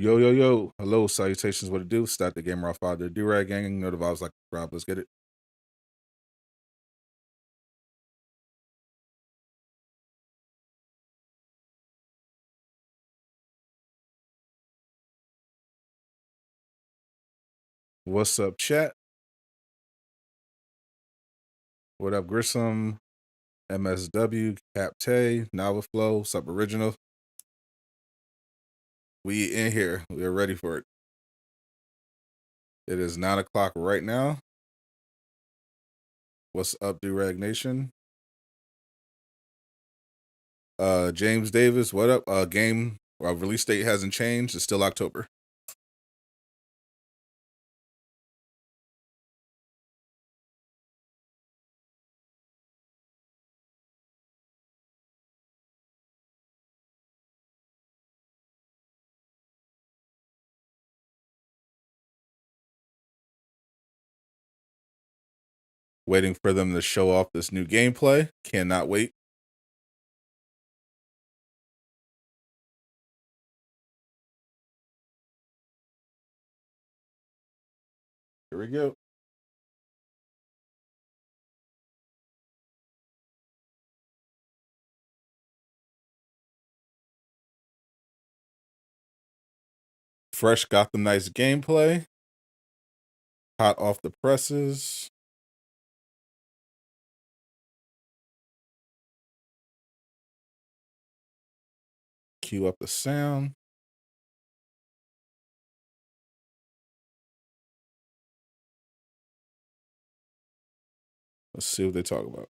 Yo, yo, yo. Hello, salutations. What it do? Start the gamer off out there. Do-rag gang. You know the vibes like Rob. Let's get it. What's up, chat? What up, Grissom? MSW, Capte, Nava Flow, Sub Original. We in here. We are ready for it. It is 9 o'clock right now. What's up, Do-Rag Nation? James Davis, what up? Game release date hasn't changed. It's still October. Waiting for them to show off this new gameplay. Cannot wait. Here we go. Fresh Gotham Knights gameplay. Hot off the presses. Cue up the sound. Let's see what they talk about.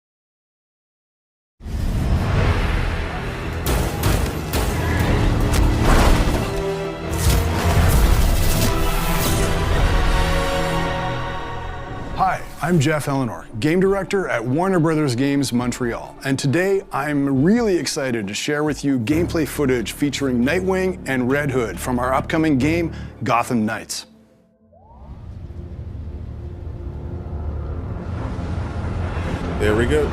Hi, I'm Jeff Eleanor, Game Director at Warner Brothers Games Montreal, and today I'm really excited to share with you gameplay footage featuring Nightwing and Red Hood from our upcoming game, Gotham Knights. There we go.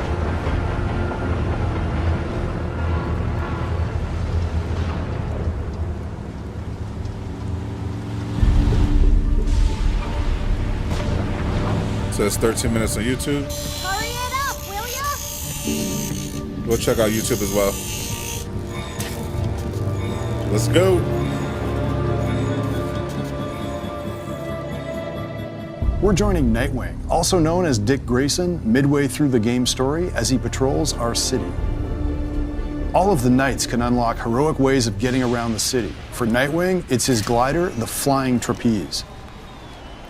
So it's 13 minutes on YouTube. Hurry it up, will ya? Go check out YouTube as well. Let's go. We're joining Nightwing, also known as Dick Grayson, midway through the game story as he patrols our city. All of the Knights can unlock heroic ways of getting around the city. For Nightwing, it's his glider, the Flying Trapeze.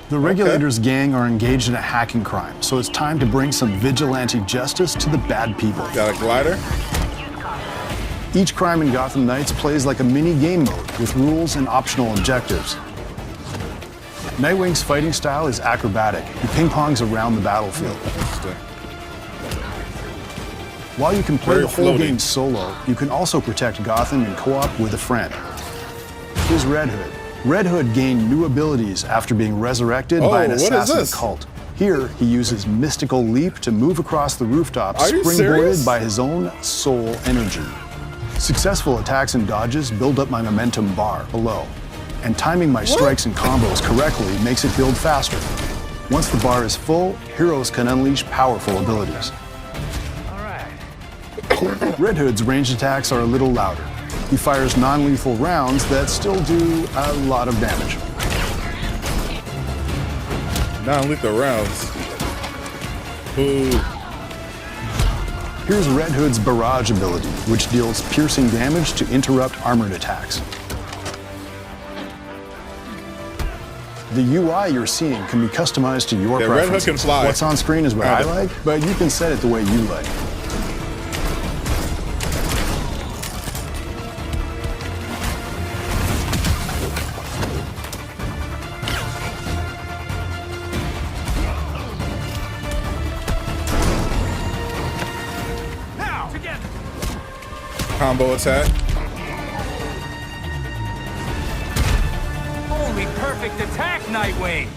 The Regulators gang are engaged in a hacking crime, so it's time to bring some vigilante justice to the bad people. Got a glider? Each crime in Gotham Knights plays like a mini game mode with rules and optional objectives. Nightwing's fighting style is acrobatic. He ping-pongs around the battlefield. While you can play the whole game solo, you can also protect Gotham in co-op with a friend. Here's Red Hood. Red Hood gained new abilities after being resurrected by an assassin cult. Here, he uses Mystical Leap to move across the rooftop, springboarded by his own soul energy. Successful attacks and dodges build up my momentum bar below, and timing my strikes and combos correctly makes it build faster. Once the bar is full, heroes can unleash powerful abilities. Red Hood's ranged attacks are a little louder. He fires non-lethal rounds that still do a lot of damage. Non-lethal rounds. Ooh. Here's Red Hood's barrage ability, which deals piercing damage to interrupt armored attacks. The UI you're seeing can be customized to your preferences. Red Hood can fly. What's on screen is what I like, but you can set it the way you like. Combo attack. Holy perfect attack, Nightwing!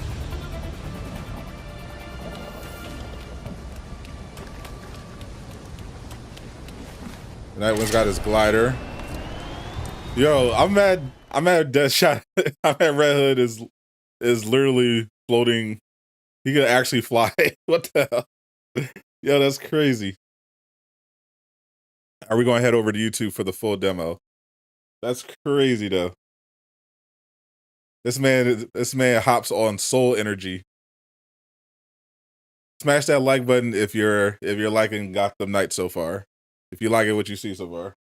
Nightwing's got his glider. Yo, I'm mad. I'm at a dead shot. I'm at Red Hood is literally floating. He could actually fly. What the hell? Yo, that's crazy. Are we going to head over to YouTube for the full demo? That's crazy though. This man hops on soul energy. Smash that like button if you're liking Gotham Knights so far. If you like it, what you see so far.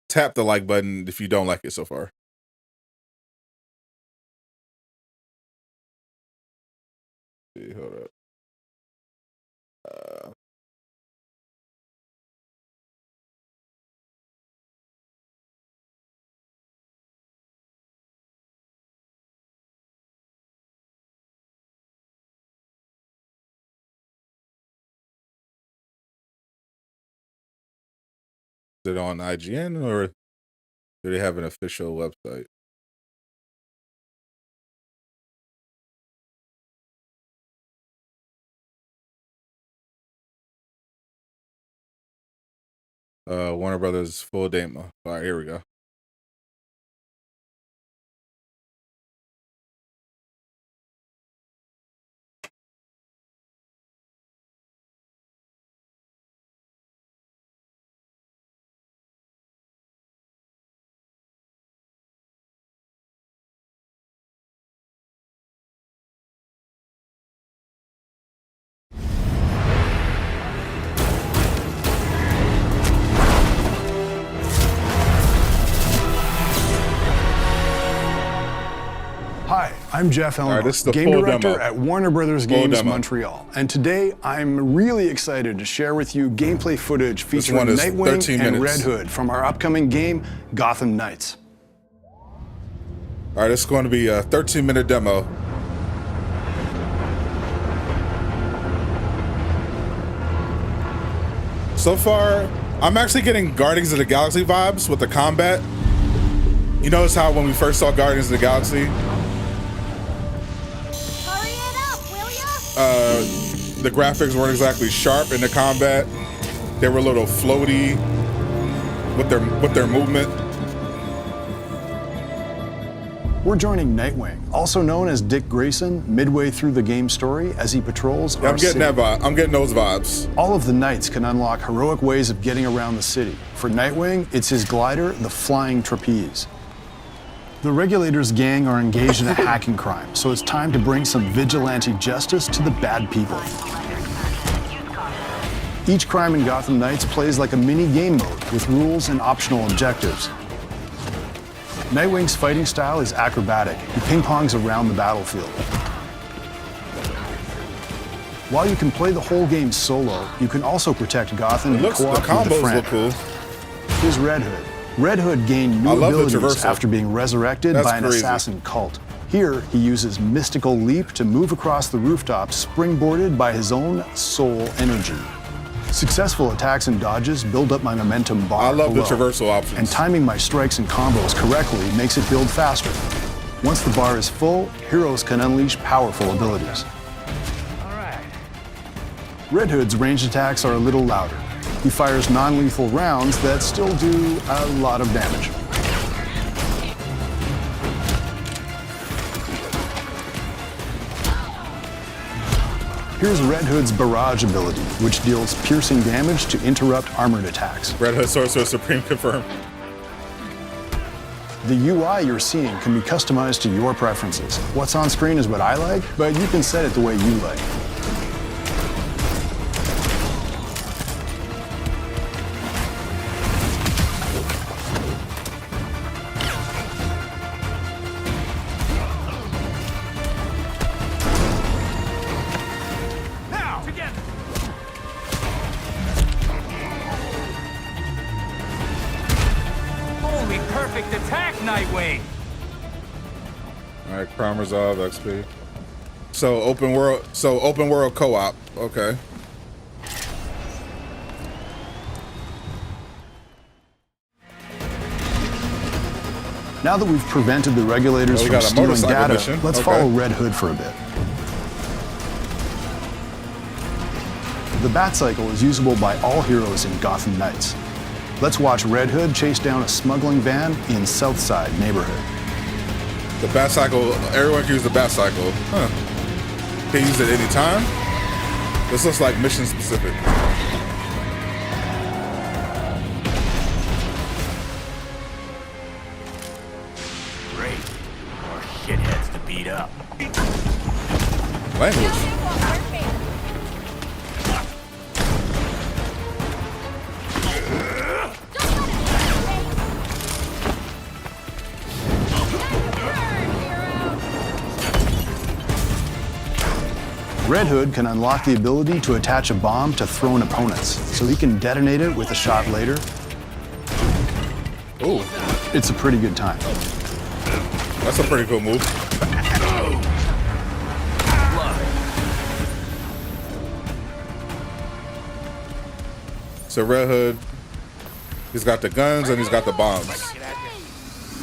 Tap the like button if you don't like it so far. See, hold up. Is it on IGN or do they have an official website? Warner Brothers full demo. All right, here we go. Hi, I'm Jeff Elmer, this is the game full director demo. at Warner Brothers Full Games demo. Montreal. And today I'm really excited to share with you gameplay footage featuring one is Nightwing 13 and minutes. Red Hood from our upcoming game, Gotham Knights. All right, it's going to be a 13-minute demo. So far, I'm actually getting Guardians of the Galaxy vibes with the combat. You notice how when we first saw Guardians of the Galaxy, Hurry it up, will ya? the graphics weren't exactly sharp in the combat. They were a little floaty with their movement. We're joining Nightwing, also known as Dick Grayson, midway through the game story as he patrols our I'm getting city. that vibe. I'm getting those vibes. All of the Knights can unlock heroic ways of getting around the city. For Nightwing, it's his glider, the Flying Trapeze. The Regulators gang are engaged in a hacking crime, so it's time to bring some vigilante justice to the bad people. Each crime in Gotham Knights plays like a mini game mode with rules and optional objectives. Nightwing's fighting style is acrobatic. He ping-pongs around the battlefield. While you can play the whole game solo, you can also protect Gotham and The co-op with a combos friend. look cool. Here's Red Hood. Red Hood gained new I love the abilities traversal. after being resurrected That's by an crazy. assassin cult. Here, he uses Mystical Leap to move across the rooftop, springboarded by his own soul energy. Successful attacks and dodges build up my momentum bar I love the below, traversal options. and timing my strikes and combos correctly makes it build faster. Once the bar is full, heroes can unleash powerful abilities. All right. Red Hood's ranged attacks are a little louder. He fires non-lethal rounds that still do a lot of damage. Here's Red Hood's barrage ability, which deals piercing damage to interrupt armored attacks. Red Hood Sorcerer Supreme confirmed. The UI you're seeing can be customized to your preferences. What's on screen is what I like, but you can set it the way you like. Now, together. Holy perfect attack, Nightwing. All right, crime resolve XP. So open world co-op. Okay. Now that we've prevented the regulators Oh, we from got a stealing motorcycle data, mission. let's Okay. follow Red Hood for a bit. The Batcycle is usable by all heroes in Gotham Knights. Let's watch Red Hood chase down a smuggling van in Southside neighborhood. The Batcycle, everyone can use the Batcycle. Huh. Can use it anytime? This looks like mission specific. Great. More shitheads to beat up. Language. Red Hood can unlock the ability to attach a bomb to thrown opponents, so he can detonate it with a shot later. Ooh, It's a pretty good time. that's a pretty cool move. So Red Hood, he's got the guns and he's got the bombs.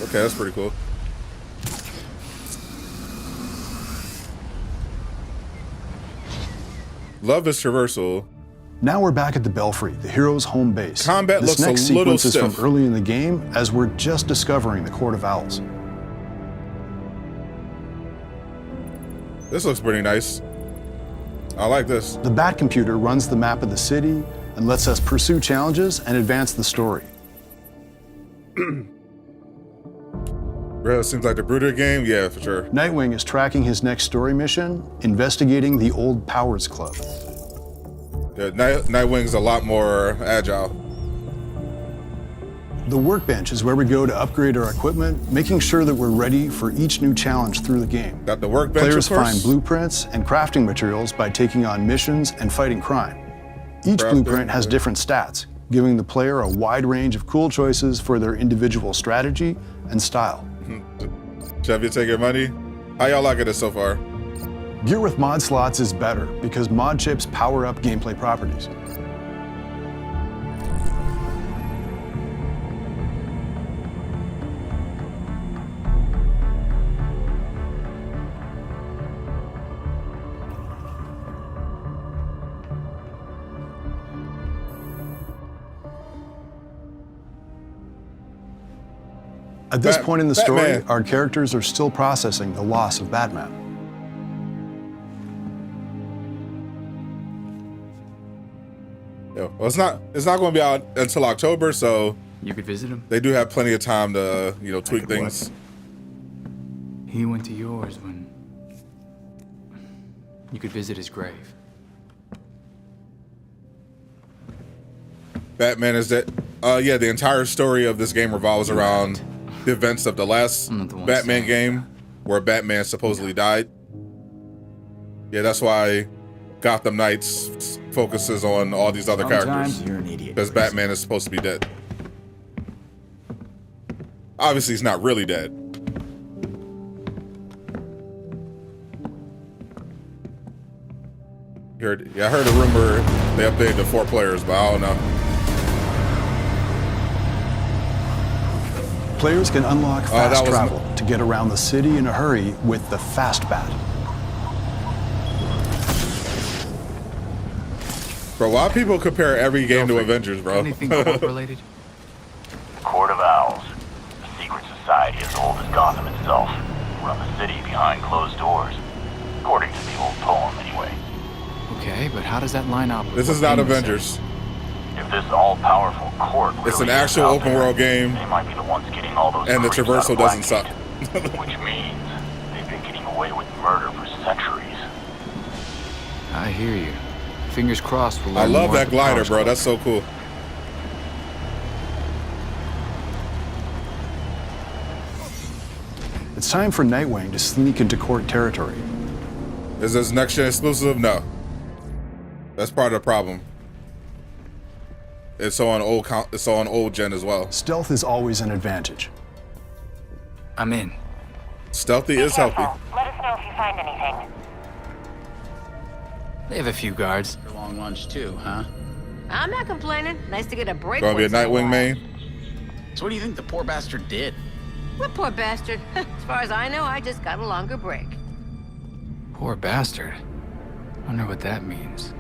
Okay, that's pretty cool. Love this traversal. Now we're back at the Belfry, the hero's home base. Combat this looks next a little sequence is stiff. from early in the game, as we're just discovering the Court of Owls. This looks pretty nice. I like this. The Bat computer runs the map of the city and lets us pursue challenges and advance the story. Red seems like the Brooder game. Yeah, for sure. Nightwing is tracking his next story mission, investigating the Old Powers Club. Yeah, Nightwing's a lot more agile. The workbench is where we go to upgrade our equipment, making sure that we're ready for each new challenge through the game. Got the workbench. Players of course. find blueprints and crafting materials by taking on missions and fighting crime. Each Crafting, blueprint has different stats, giving the player a wide range of cool choices for their individual strategy and style. Chef, you take your money. How y'all liking it so far? Gear with mod slots is better because mod chips power up gameplay properties. At this point in the story, Batman. our characters are still processing the loss of Batman. Yeah, well, it's not going to be out until October, so You could visit him. they do have plenty of time to tweak could what? things. He went to yours when you could visit his grave. Batman is that. Yeah, the entire story of this game revolves around the events of the last I'm not the one Batman saying game, where Batman supposedly died. Yeah, that's why Gotham Knights focuses on all these other Sometimes characters, you're an idiot. because Batman is supposed to be dead. Obviously, he's not really dead. I heard a rumor they updated to 4 players, but I don't know. Players can unlock that fast was- travel to get around the city in a hurry with the Fast Bat. Bro, why people compare every game to Belfry, Avengers, bro? Anything cult related? Court of Owls. A secret society as old as Gotham itself. Run the city behind closed doors. According to the old poem, anyway. Okay, but how does that line up with This what is not Damon said? Avengers. If this all-powerful court It's an really is actual out open there, world game, they might be the ones getting all those and the creeps out traversal of doesn't suck. Blackgate. Which means they've been getting away with murder for centuries. I hear you. Fingers crossed we'll I learn love more that at the glider, Powers bro. Club. That's so cool. It's time for Nightwing to sneak into court territory. Is this next gen exclusive? No. That's part of the problem. It's on old gen as well. Stealth is always an advantage. I'm in. Stealthy is healthy. Let us know if you find anything. They have a few guards. For long lunch too, huh? I'm not complaining. Nice to get a break. Gonna be a once in Nightwing while. main. So what do you think the poor bastard did? What poor bastard? As far as I know, I just got a longer break. Poor bastard. Wonder what that means.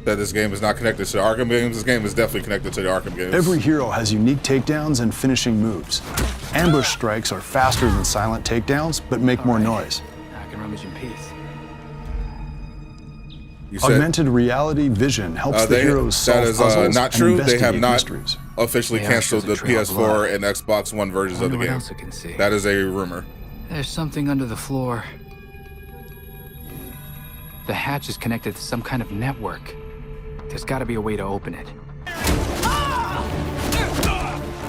that this game is not connected to the Arkham games. This game is definitely connected to the Arkham games. Every hero has unique takedowns and finishing moves. Ambush strikes are faster than silent takedowns, but make more noise. I can rummage in peace. You said, Augmented reality vision helps the heroes solve that is puzzles not true. and They have investigate not mysteries. officially They are canceled the supposed to trail PS4 blood. and Xbox One versions of the Wonder what game. else I can see. That is a rumor. There's something under the floor. The hatch is connected to some kind of network. There's got to be a way to open it.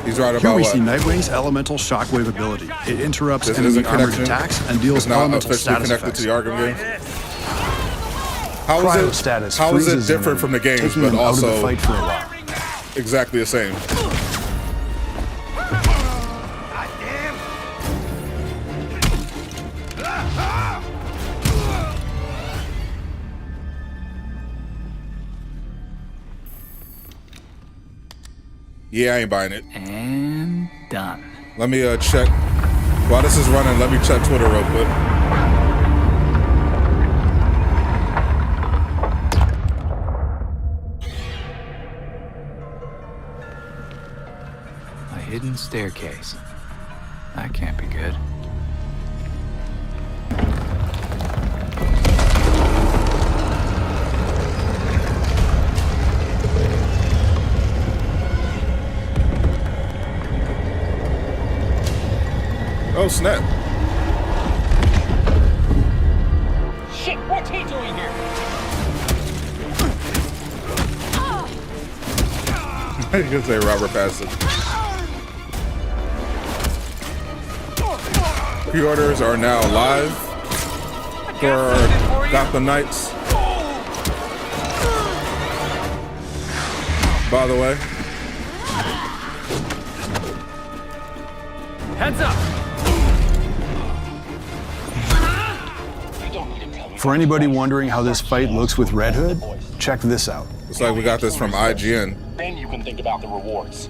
He's right Here about we what? see Nightwing's elemental shockwave ability. It interrupts This enemy isn't armored connection. attacks and deals It's not elemental officially status connected effects. to the Arkham games. How Cryo is status it? How is freezes it different them, from the games, taking but them out of the also fight for a while? exactly the same? Yeah, I ain't buying it. And done. Let me check. While this is running, let me check Twitter real quick. A hidden staircase. That can't be good. Oh snap! Shit, what's he doing here? You can say Robert Pattinson. Pre-orders are now live for Gotham Knights. By the way, Heads up! For anybody wondering how this fight looks with Red Hood, check this out. looks like we got this from IGN. Then you can think about the rewards.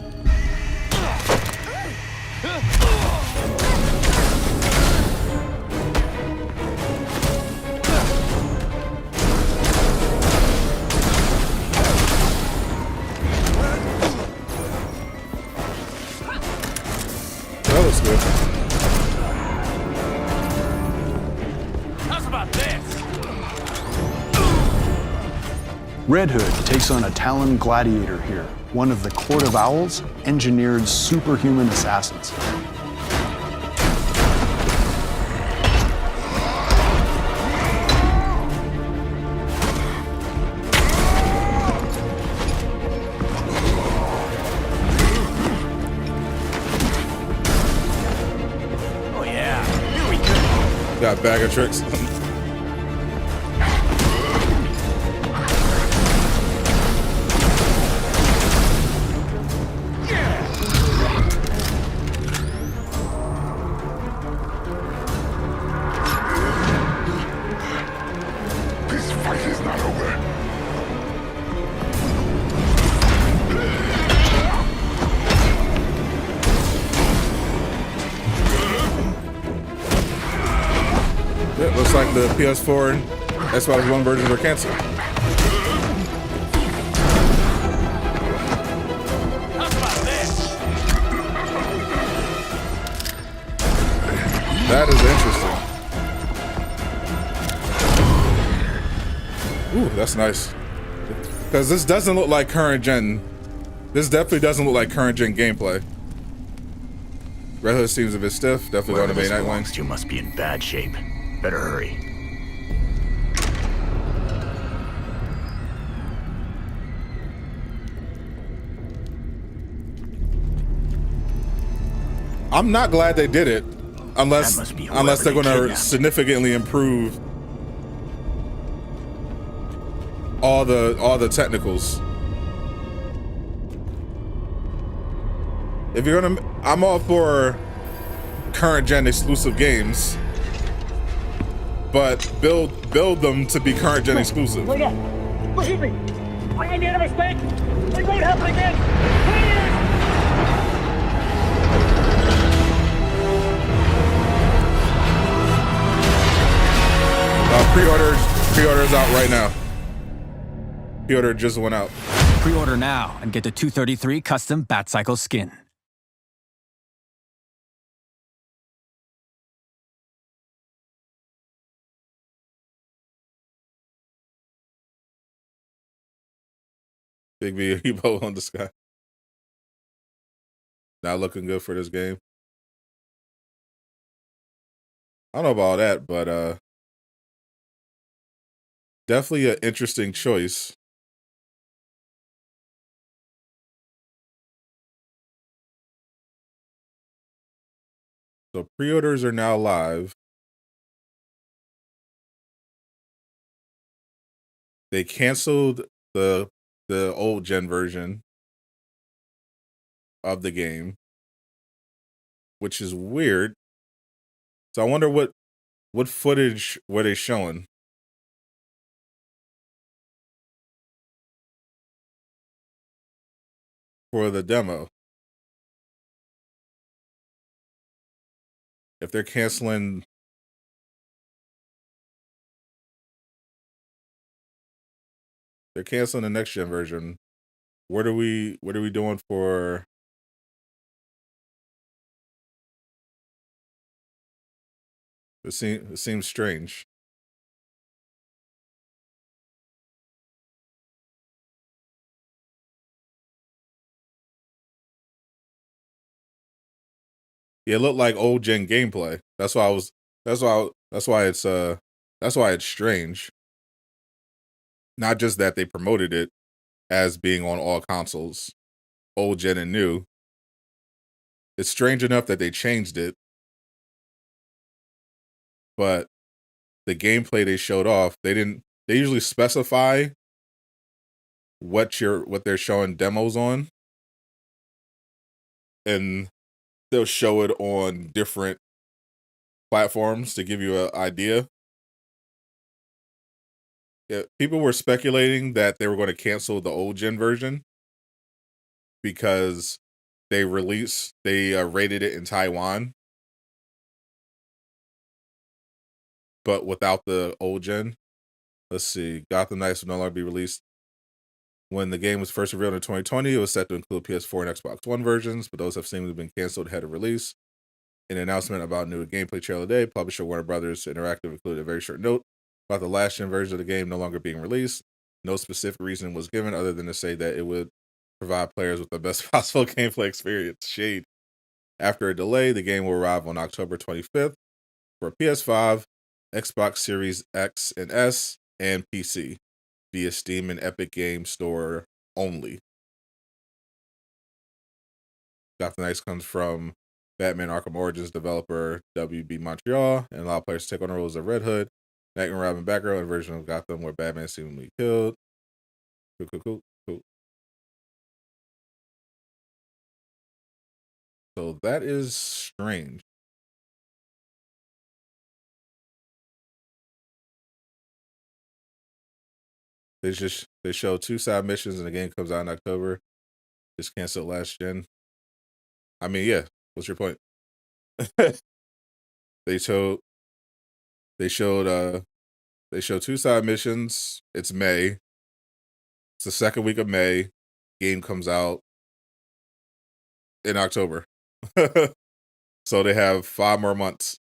That looks good. How's about this? Red Hood takes on a Talon gladiator here, one of the Court of Owls' engineered superhuman assassins. Oh yeah, here we go. Got a bag of tricks. This fight is not over. Yeah, looks like the PS4 and Xbox One versions are canceled. How's about this? That is interesting. Ooh, that's nice. Because this doesn't look like current gen. This definitely doesn't look like current gen gameplay. Red Hood seems a bit stiff. Definitely going to be Whoever this Nightwing. belongs to must be in bad shape. Better hurry. I'm not glad they did it, unless That must be they're whoever going they to kidnapped. significantly improve all the technicals. If you're gonna, I'm all for current gen exclusive games, but build them to be current gen exclusive. Look at me! I made a mistake! It won't happen again! Please! Pre-orders out right now. Pre-order just went out. Pre-order now and get the 233 custom Batcycle skin. Big V Ebo on the sky. Not looking good for this game. I don't know about all that, but definitely an interesting choice. So pre-orders are now live. They canceled the old gen version of the game, which is weird. So I wonder what footage were they showing for the demo. If they're canceling the next gen version, what are we doing for? It seems strange. Yeah, it looked like old gen gameplay. That's why it's strange. Not just that they promoted it as being on all consoles, old gen and new. It's strange enough that they changed it, but the gameplay they showed off, they usually specify what they're showing demos on, and they'll show it on different platforms to give you an idea. Yeah, people were speculating that they were going to cancel the old gen version because they rated it in Taiwan, but without the old gen. Let's see, Gotham Knights will no longer be released. When the game was first revealed in 2020, it was set to include PS4 and Xbox One versions, but those have seemingly been canceled ahead of release. In an announcement about new gameplay trailer today, publisher Warner Brothers Interactive included a very short note about the last gen version of the game no longer being released. No specific reason was given other than to say that it would provide players with the best possible gameplay experience. Shade. After a delay, the game will arrive on October 25th for PS5, Xbox Series X and S, and PC via Steam and Epic Game Store only. Gotham Knights comes from Batman Arkham Origins developer WB Montreal and allow players to take on the roles of Red Hood, Nightwing, Robin, Batgirl, and a version of Gotham where Batman is seemingly killed. Cool. So that is strange. They show 2 side missions and the game comes out in October. Just canceled last gen. I mean, yeah. What's your point? They showed 2 side missions. It's May. It's the second week of May. Game comes out in October. So they have 5 more months.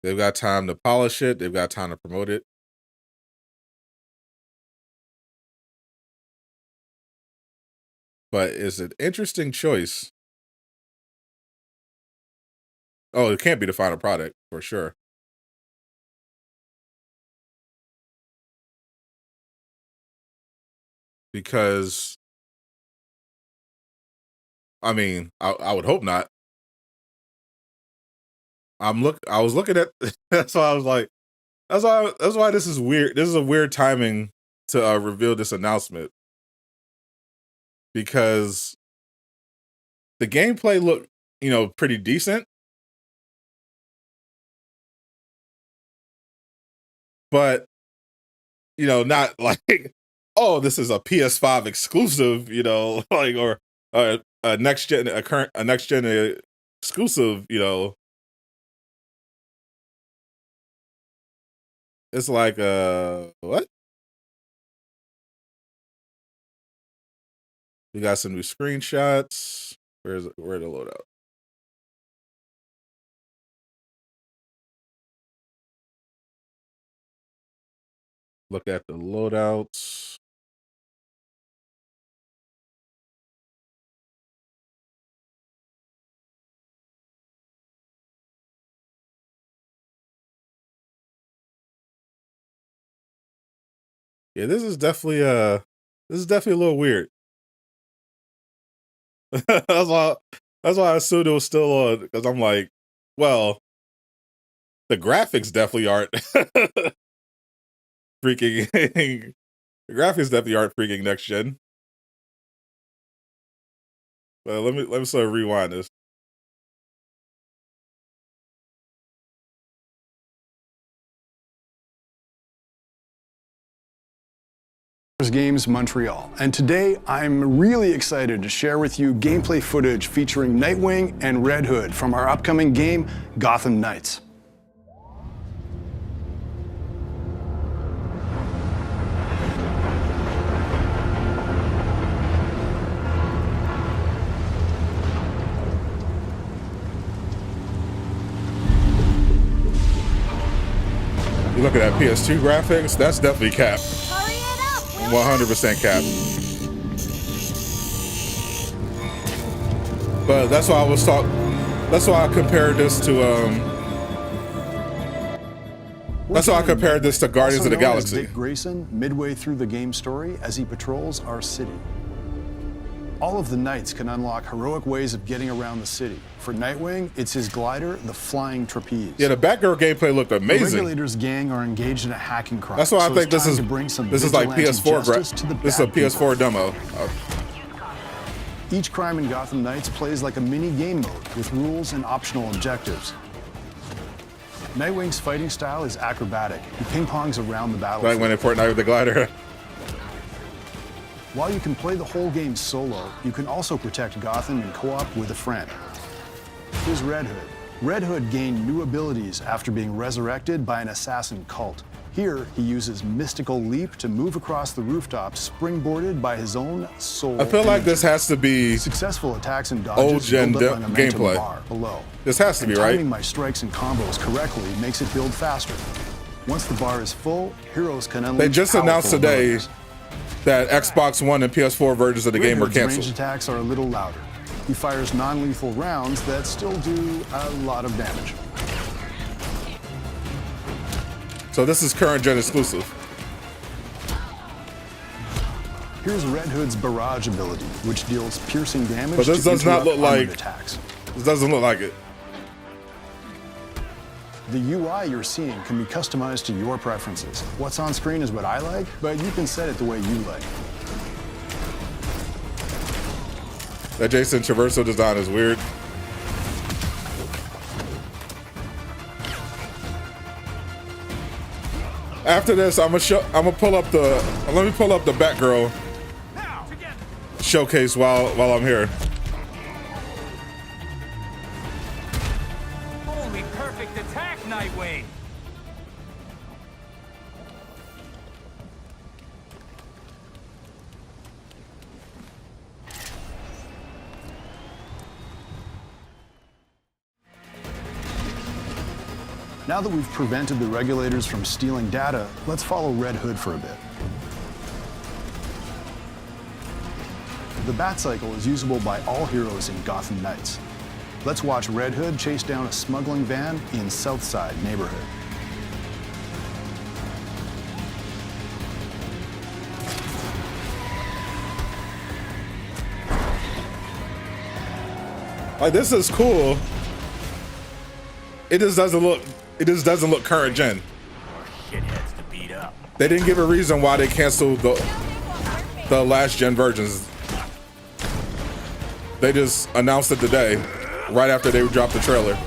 They've got time to polish it. They've got time to promote it. But it's an interesting choice. Oh, it can't be the final product for sure. Because, I mean, I would hope not. I was looking at that's why I was like, that's why this is weird. This is a weird timing to reveal this announcement. Because the gameplay looked, pretty decent. But, not like, oh, this is a PS5 exclusive, or a next gen exclusive, you know, it's like what? We got some new screenshots. Where the loadout? Look at the loadouts. Yeah, this is definitely a little weird. that's why I assumed it was still on, because I'm like, well, the graphics definitely aren't freaking the graphics definitely aren't freaking next gen. But let me sort of rewind this. Games Montreal, and today I'm really excited to share with you gameplay footage featuring Nightwing and Red Hood from our upcoming game, Gotham Knights. You look at that PS2 graphics, that's definitely capped. 100% capped. But that's why that's why I compared this to that's why I compared this to Guardians of the Galaxy. Dick Grayson, midway through the game story as he patrols our city. All of the Knights can unlock heroic ways of getting around the city. For Nightwing, it's his glider, the flying trapeze. Yeah, the Batgirl gameplay looked amazing. The Regulators gang are engaged in a hacking crime. That's why I think this is like PS4. This is a PS4 demo. Each crime in Gotham Knights plays like a mini game mode with rules and optional objectives. Nightwing's fighting style is acrobatic. He ping-pongs around the battlefield. Like when they Fortnite with the glider. While you can play the whole game solo, you can also protect Gotham in co-op with a friend. Here's Red Hood. Red Hood gained new abilities after being resurrected by an assassin cult. Here, he uses Mystical Leap to move across the rooftop, springboarded by his own soul. I feel like this has to be successful attacks and dodges old gen gameplay. Bar below. This has to be right. Timing my strikes and combos correctly makes it build faster. Once the bar is full, heroes can unleash. They just announced today abilities that Xbox One and PS4 versions of the game were canceled. Range attacks are a little louder. He fires non-lethal rounds that still do a lot of damage. So this is current gen exclusive. Here's Red Hood's barrage ability, which deals piercing damage. But this does not look like attacks. This doesn't look like it. The UI you're seeing can be customized to your preferences. What's on screen is what I like, but you can set it the way you like. That Jason traversal design is weird. After this, let me pull up the Batgirl showcase while I'm here. Holy perfect attack, Nightwing! Now that we've prevented the Regulators from stealing data, let's follow Red Hood for a bit. The Bat Cycle is usable by all heroes in Gotham Knights. Let's watch Red Hood chase down a smuggling van in Southside neighborhood. Like, this is cool. It just doesn't look current gen. Shitheads to beat up. They didn't give a reason why they canceled the last gen versions. They just announced it today, right after they dropped the trailer.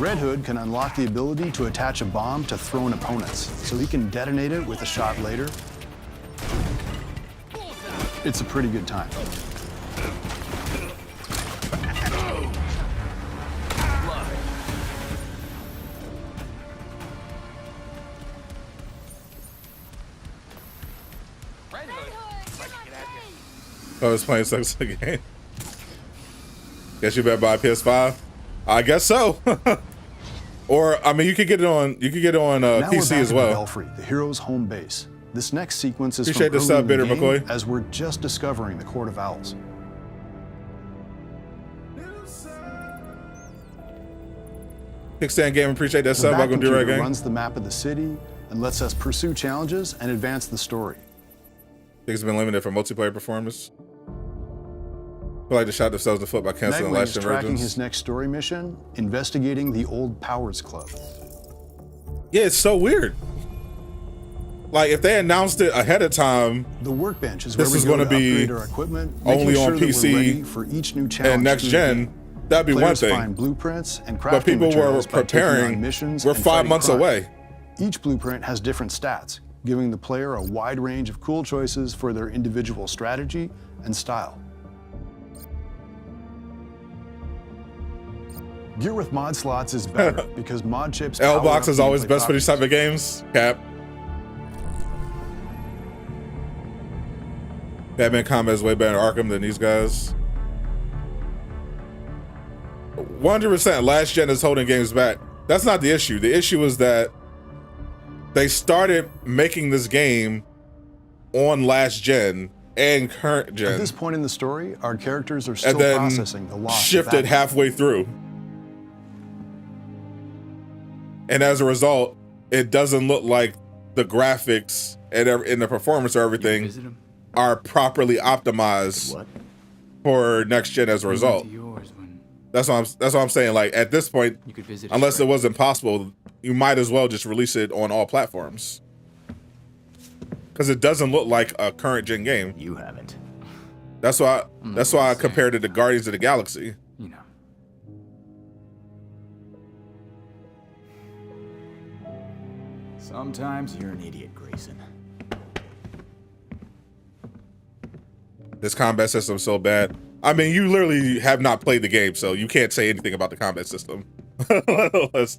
Red Hood can unlock the ability to attach a bomb to thrown opponents, so he can detonate it with a shot later. It's a pretty good time. Oh, it's playing such a game. Guess you better buy a PS5. I guess so. Or I mean, you could get it on. You could get it on PC as well. Belfry, the hero's home base. This next sequence is Appreciate from the sub, early in Bitter the game, McCoy. as we're just discovering the Court of Owls. Kickstand Game, appreciate that sub. Welcome to computer Game. runs the map of the city and lets us pursue challenges and advance the story. I think it's been limited for multiplayer performance. I feel like they shot themselves in the foot by canceling Nightwing last is gen tracking versions. his next story mission, investigating the old Powers Club. Yeah, it's so weird. Like if they announced it ahead of time, the workbench is this where is we go going to be upgrade our equipment, only on sure PC for each new challenge and next gen. That'd be one thing. Find blueprints and crafting but people were materials by taking on preparing. missions We're and 5 fighting months crime. away. Each blueprint has different stats, giving the player a wide range of cool choices for their individual strategy and style. Gear with mod slots is better because mod chips. L-Box is always best for these type of games. Cap. Batman Combat is way better in Arkham than these guys. 100% last gen is holding games back. That's not the issue. The issue is that they started making this game on last gen and current gen. At this point in the story, our characters are still and then processing the loss. shifted halfway through. And as a result, it doesn't look like the graphics and the performance or everything are properly optimized for next gen as a result. That's what I'm saying. Like at this point, unless it wasn't possible, you might as well just release it on all platforms. Because it doesn't look like a current gen game. You haven't. That's why I compared it to Guardians of the Galaxy. You know. Sometimes you're an idiot, Grayson. This combat system is so bad. I mean, you literally have not played the game, so you can't say anything about the combat system. that's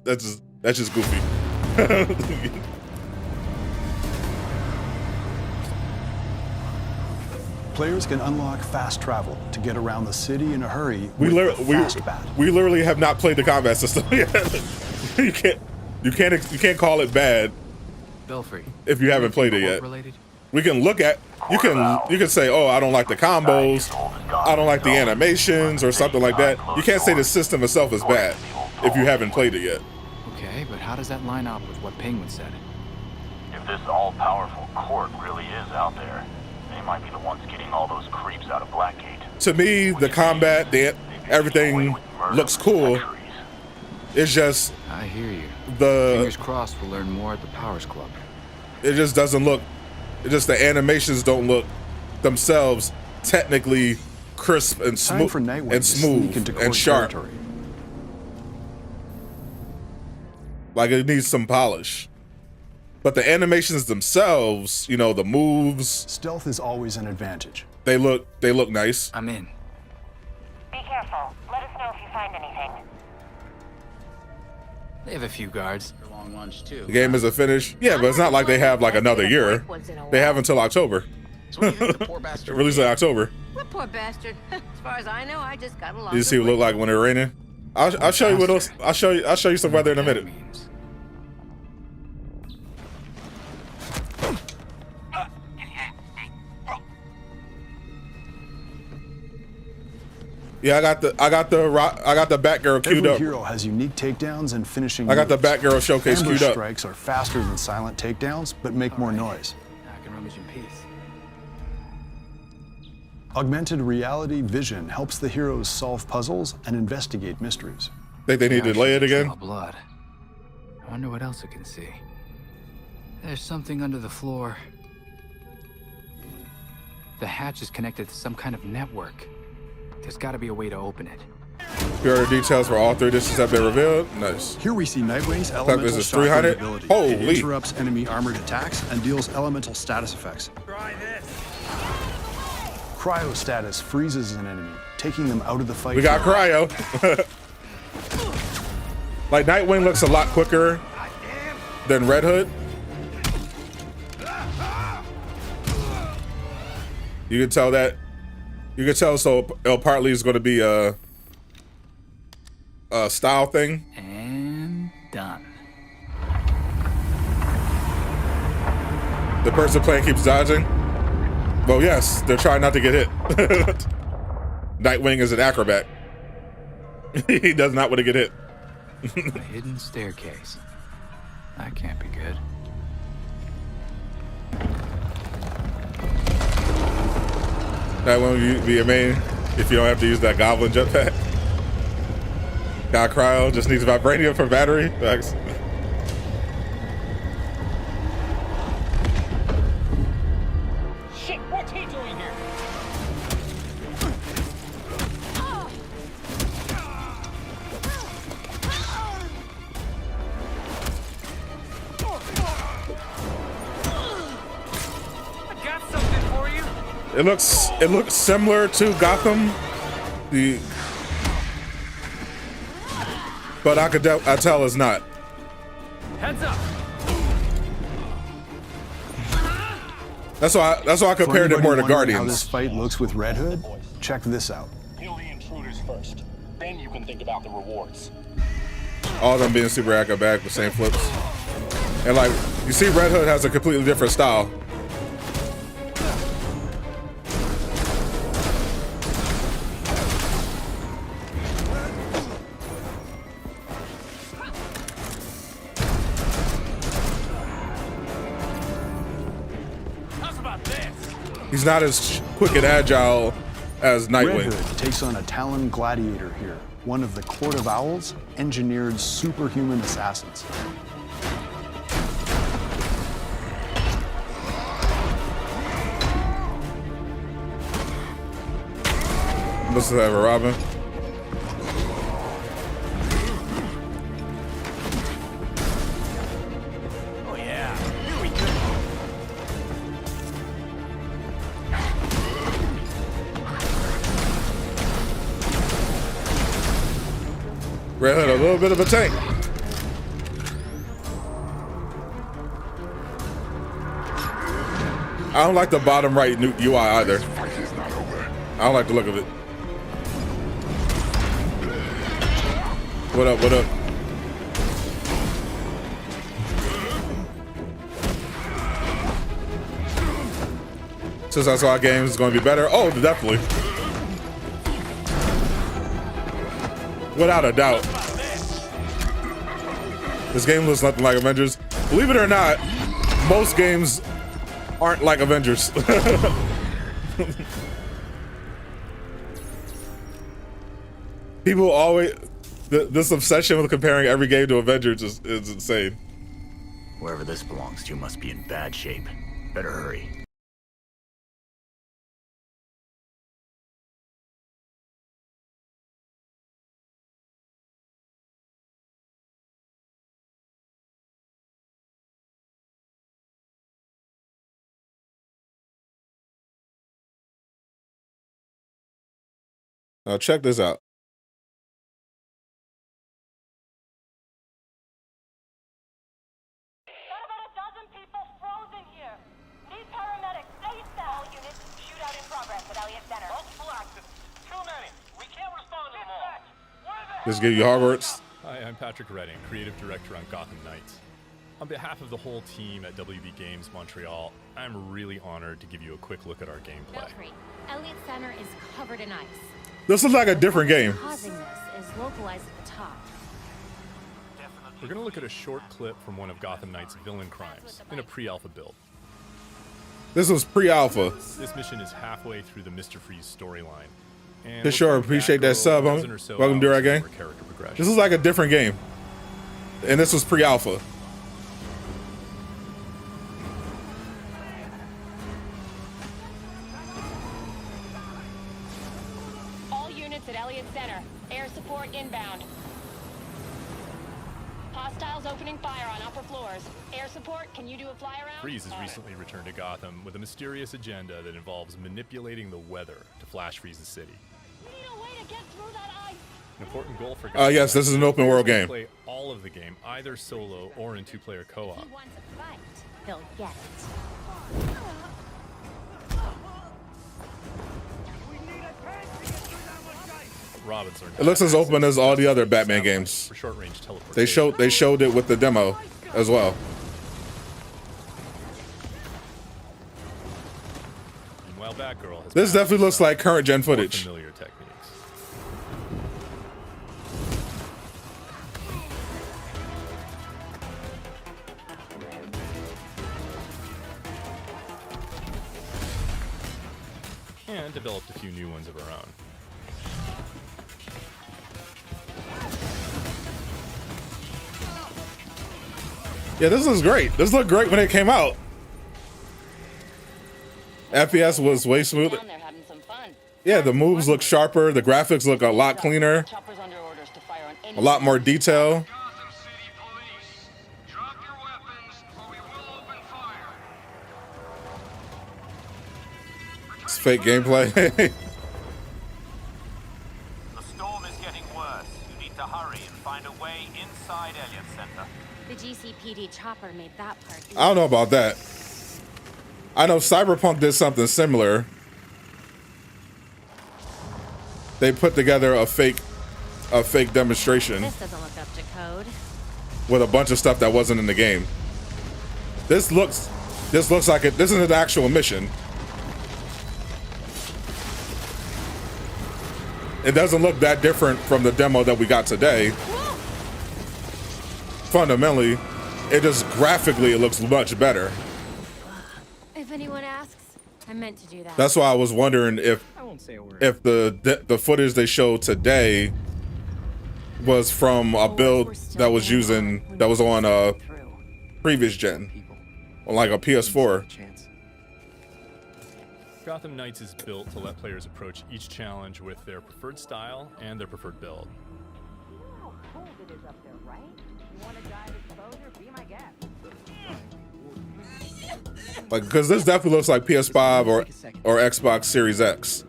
just goofy. Players can unlock fast travel to get around the city in a hurry. We Fastbat. literally have not played the combat system yet. you can't call it bad Belfry, if you haven't played it yet. related? We can look at you can say, oh, I don't like the combos, I don't like the animations or something like that. You can't say the system itself is bad if you haven't played it yet. Okay, but how does that line up with what Penguin said? If this all-powerful court really is out there, they might be the ones getting all those creeps out of Blackgate. To me, the combat, everything looks cool. It's just I hear you. the Fingers crossed we'll learn more at the Powers Club. it just doesn't look. It just the animations don't look themselves technically crisp and Time for Nightwing and to sneak into smooth court and sharp. territory. Like it needs some polish. But the animations themselves, you know, the moves, Stealth is always an advantage. they look nice. I'm in. Be careful. Let us know if you find anything. They have a few guards. Long lunch too. The game isn't finished. Yeah, but it's not like they have like another year. They have until October. So what do you think the poor bastard Release in did? October. What poor bastard? As far as I know, I just got along. You see what it look like when it's raining? I'll show you what else. I'll show you some weather in a minute. Means. Yeah, I got the Batgirl queued Every up. hero has unique takedowns and finishing I got the moves. Batgirl showcase Ambush queued up. strikes are faster than silent takedowns, but make more noise. I can rummage in peace. Augmented reality vision helps the heroes solve puzzles and investigate mysteries. Think they need to lay it again? Smell blood. I wonder what else it can see. There's something under the floor. The hatch is connected to some kind of network. There's got to be a way to open it. Here are the details for all 3 dishes have been revealed. Nice. Here we see Nightwing's elemental this is shotgun 300? ability. Holy. It interrupts enemy armored attacks and deals elemental status effects. Try this. Cryo status freezes an enemy, taking them out of the fight. We got cryo. Like Nightwing looks a lot quicker than Red Hood. You can tell that. You can tell, so it partly is going to be a style thing. And done. The person playing keeps dodging. Well, yes, they're trying not to get hit. Nightwing is an acrobat. He does not want to get hit. A hidden staircase. That can't be good. That won't be a main if you don't have to use that goblin jetpack. Got cryo, just needs vibranium for battery. Thanks. Shit, what's he doing here? I got something for you. It looks similar to Gotham, but I tell it's not. Heads up. That's why I compared it more to Guardians. How this fight looks with Red Hood? Check this out. Kill the intruders first. Then you can think about the rewards. All of them being super acrobatic with same flips. And like, you see Red Hood has a completely different style. How's about this? He's not as quick and agile as Nightwing. Red Hood takes on a Talon Gladiator here, one of the Court of Owls' engineered superhuman assassins. Must have a Robin. Oh yeah. Here we go. Red Hood, a little bit of a tank. I don't like the bottom right UI either. I don't like the look of it. What up, what up? Since I saw our game is going to be better. Oh, definitely. Without a doubt. This game looks nothing like Avengers. Believe it or not, most games aren't like Avengers. People always... This obsession with comparing every game to Avengers is insane. Wherever this belongs to must be in bad shape. Better hurry. Now check this out. Got about a dozen people frozen here. Need paramedics. ASAP. All units, shootout in progress at Elliott Center. Multiple accidents. Too many. We can't respond to them all. Just give you Hogwarts. Hi, I'm Patrick Redding, creative director on Gotham Knights. On behalf of the whole team at WB Games Montreal, I'm really honored to give you a quick look at our gameplay. Belfry, Elliott Center is covered in ice. This looks like a different game. Causing this is localized at the top. We're going to look at a short clip from one of Gotham Knights' villain crimes in a pre-alpha build. This was pre-alpha. This mission is halfway through the Mr. Freeze storyline. And For sure, appreciate that sub, homie. Welcome to our game. This is like a different game. And this was pre-alpha. All units at Elliott Center. Air support inbound. Hostiles opening fire on upper floors. Air support, can you do a fly around? Freeze has recently returned to Gotham with a mysterious agenda that involves manipulating the weather to flash freeze the city. We need a way to get through that ice. An important goal for Gotham. Yes, this is an open world game. Play all of the game, either solo or in 2-player co-op. If he wants a fight, he'll get it. Robins are It looks as open as all the other Batman games. for short-range teleportation. They showed it with the demo as well. Meanwhile, Batgirl has This definitely looks like current gen footage. familiar techniques. And developed a few new ones of her own. Yeah, this looks great. This looked great when it came out. FPS was way smoother. Down there having some fun. Yeah, the moves look sharper. The graphics look a lot cleaner. Chopper's under orders to fire on any A lot more detail. Gotham City Police, drop your weapons or we will open fire. It's fake gameplay. The storm is getting worse. You need to hurry and find a way inside Elliott Center. The GCPD chopper made that part easy. I don't know about that. I know Cyberpunk did something similar. They put together a fake demonstration This doesn't look up to code. with a bunch of stuff that wasn't in the game. This looks like it. This is an actual mission. It doesn't look that different from the demo that we got today. Fundamentally, it just graphically it looks much better. If anyone asks, I meant to do that. That's why I was wondering if the footage they showed today was from a build that was on a previous gen, on like a PS4. Gotham Knights is built to let players approach each challenge with their preferred style and their preferred build. You know how cold it is up there, right? You want to dive exposure? Be my guest. Like, because this definitely looks like PS5 or Xbox Series X.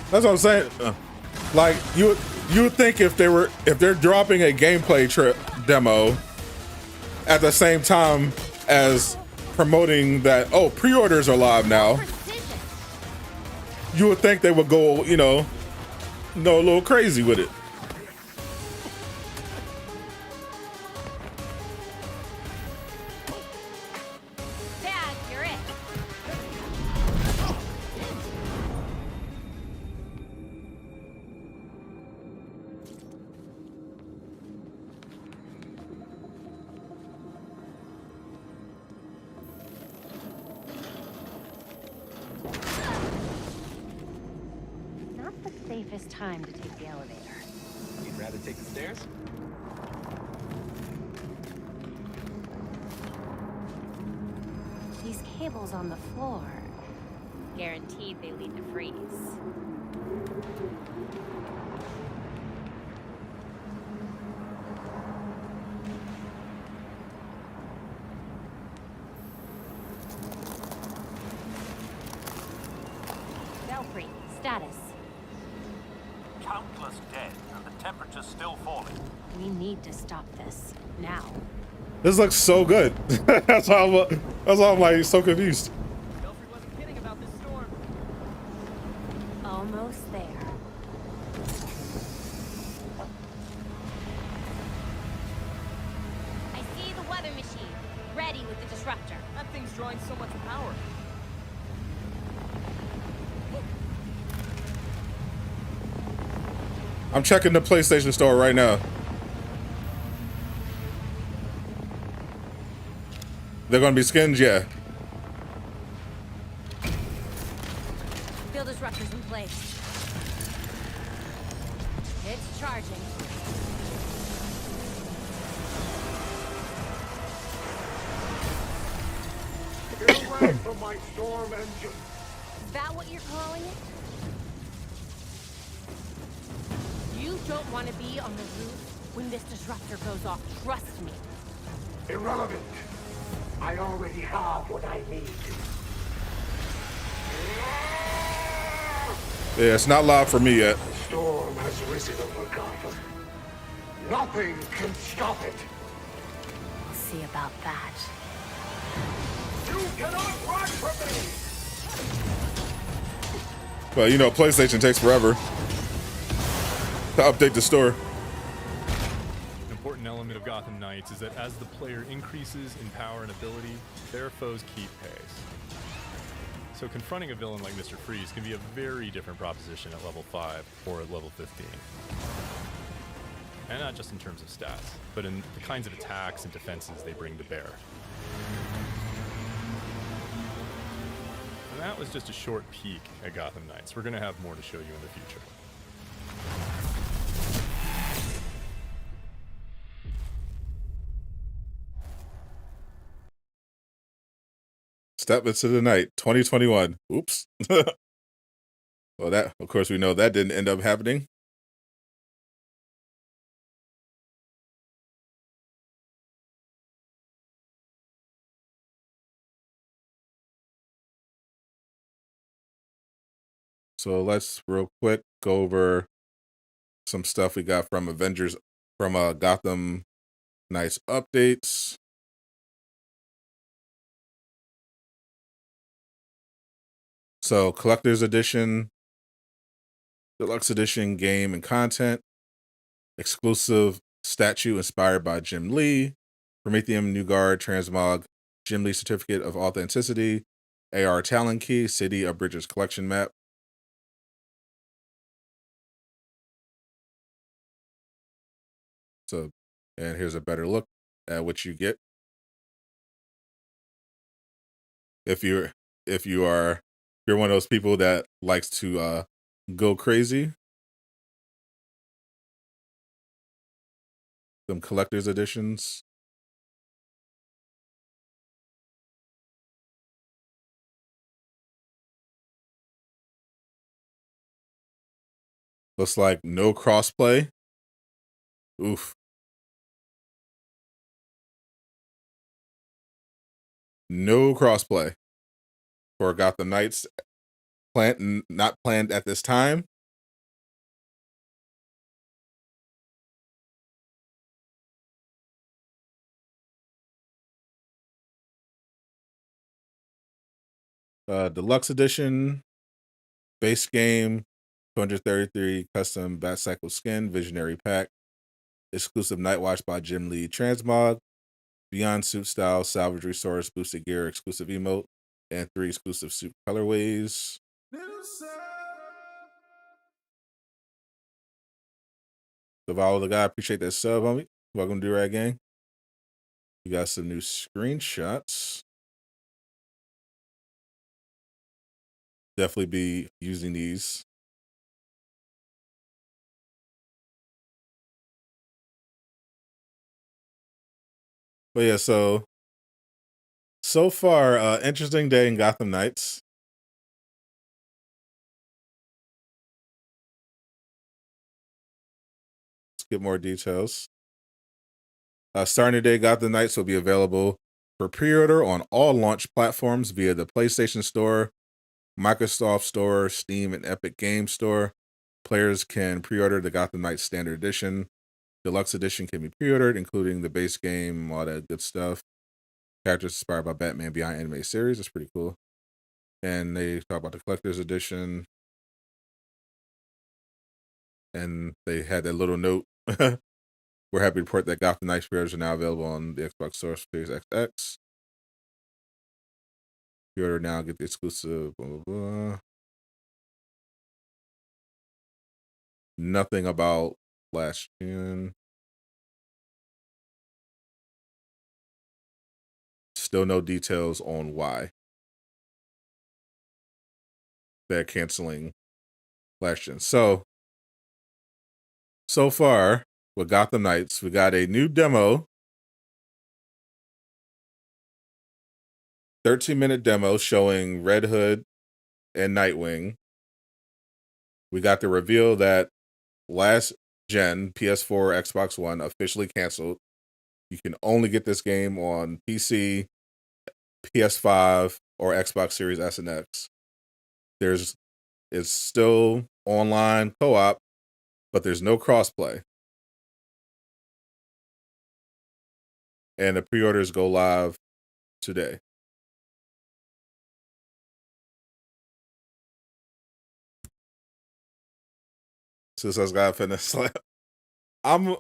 That's what I'm saying. Like you would think if they're dropping a gameplay demo at the same time as promoting that pre-orders are live now, you would think they would go a little crazy with it. Dad, you're it. Not the safest time to take the elevator. You'd rather take the stairs? These cables on the floor. Guaranteed they lead to freeze. Belfry, status. Countless dead, and the temperature's still falling. We need to stop this. Now. This looks so good. That's why I'm like so confused. Belfry wasn't kidding about this storm. Almost there. I see the weather machine. Ready with the disruptor. That thing's drawing so much power. I'm checking the PlayStation Store right now. They're gonna be skins, yeah. Field disruptors in place. It's charging. Get away from my storm engine. Is that what you're calling it? You don't want to be on the roof when this disruptor goes off. Trust me. Irrelevant. I already have what I need. Yeah, it's not live for me yet. The storm has risen over Gotham. Nothing can stop it. We'll see about that. You cannot run from me! Well, you know, PlayStation takes forever to update the store. An important element of Gotham Knights is that as the player increases in power and ability, their foes keep pace. So confronting a villain like Mr. Freeze can be a very different proposition at level 5 or at level 15. And not just in terms of stats, but in the kinds of attacks and defenses they bring to bear. And that was just a short peek at Gotham Knights. We're going to have more to show you in the future. Step into the night, 2021. Oops. Well, that, of course, we know that didn't end up happening. So let's real quick go over some stuff we got from Gotham Knights updates. So Collector's Edition, Deluxe Edition game and content, exclusive statue inspired by Jim Lee, Prometheum New Guard Transmog, Jim Lee Certificate of Authenticity, AR Talon Key, City of Bridges collection map. So, and here's a better look at what you get. If you're one of those people that likes to go crazy, some collector's editions. Looks like no crossplay. Oof. No crossplay for Gotham Knights. Not planned at this time. Deluxe Edition, base game, 233 custom Batcycle skin, Visionary pack, exclusive Night Watch by Jim Lee Transmog, Beyond Suit Style, Salvage Resource, Boosted Gear, exclusive emote, and 3 exclusive suit colorways. Follow the guy, appreciate that sub, homie. Welcome to Do-Rag Gang. You got some new screenshots. Definitely be using these. But yeah, so far, interesting day in Gotham Knights. Let's get more details. Starting today, Gotham Knights will be available for pre-order on all launch platforms via the PlayStation Store, Microsoft Store, Steam, and Epic Games Store. Players can pre-order the Gotham Knights Standard Edition. Deluxe Edition can be pre-ordered, including the base game, all that good stuff. Characters inspired by Batman Beyond anime series. That's pretty cool. And they talk about the Collector's Edition. And they had that little note. We're happy to report that Gotham Knights pre-orders are now available on the Xbox Store Series XX. Pre-order now, get the exclusive, blah, blah, blah. Nothing about last gen. still no details on why they're canceling last gen. So far with Gotham Knights, we got a new demo, 13-minute demo showing Red Hood and Nightwing. We got the reveal that last gen PS4, Xbox One officially canceled. You can only get this game on PC, PS5, or Xbox Series S and X. It's still online co-op, but there's no crossplay. And the pre-orders go live today. Suicide Squad Fitness. I'm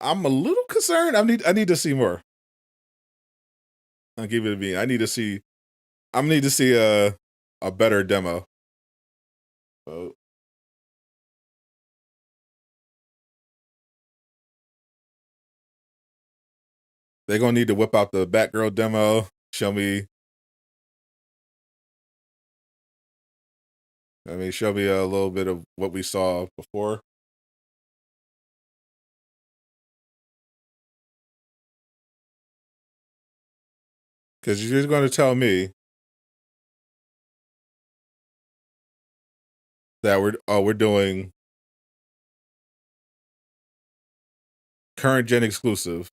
a little concerned. I need to see more. I'll give it a B. I need to see a better demo. Oh. They're gonna need to whip out the Batgirl demo. Show me a little bit of what we saw before. Because you're going to tell me that we're doing current gen exclusive,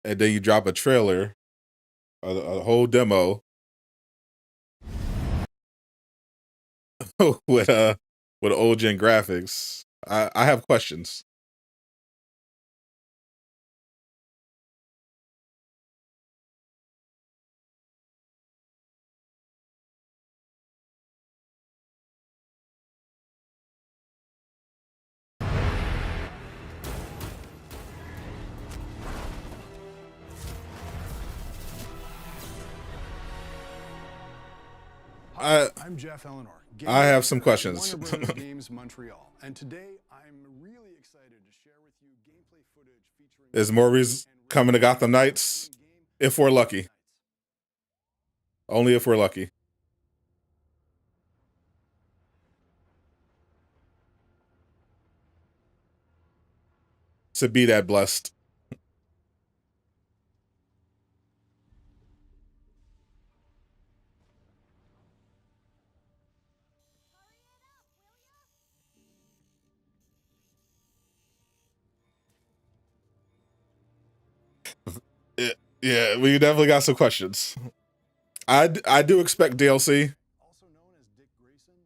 and then you drop a trailer, a whole demo with old gen graphics. I have questions. I'm Jeff Eleanor. I have some questions. Warner Brothers Games Montreal, and today I'm really excited to share with you gameplay footage featuring. Is Morbius coming to Gotham Knights? If we're lucky. Only if we're lucky. To be that blessed. Yeah, we definitely got some questions. I do expect DLC,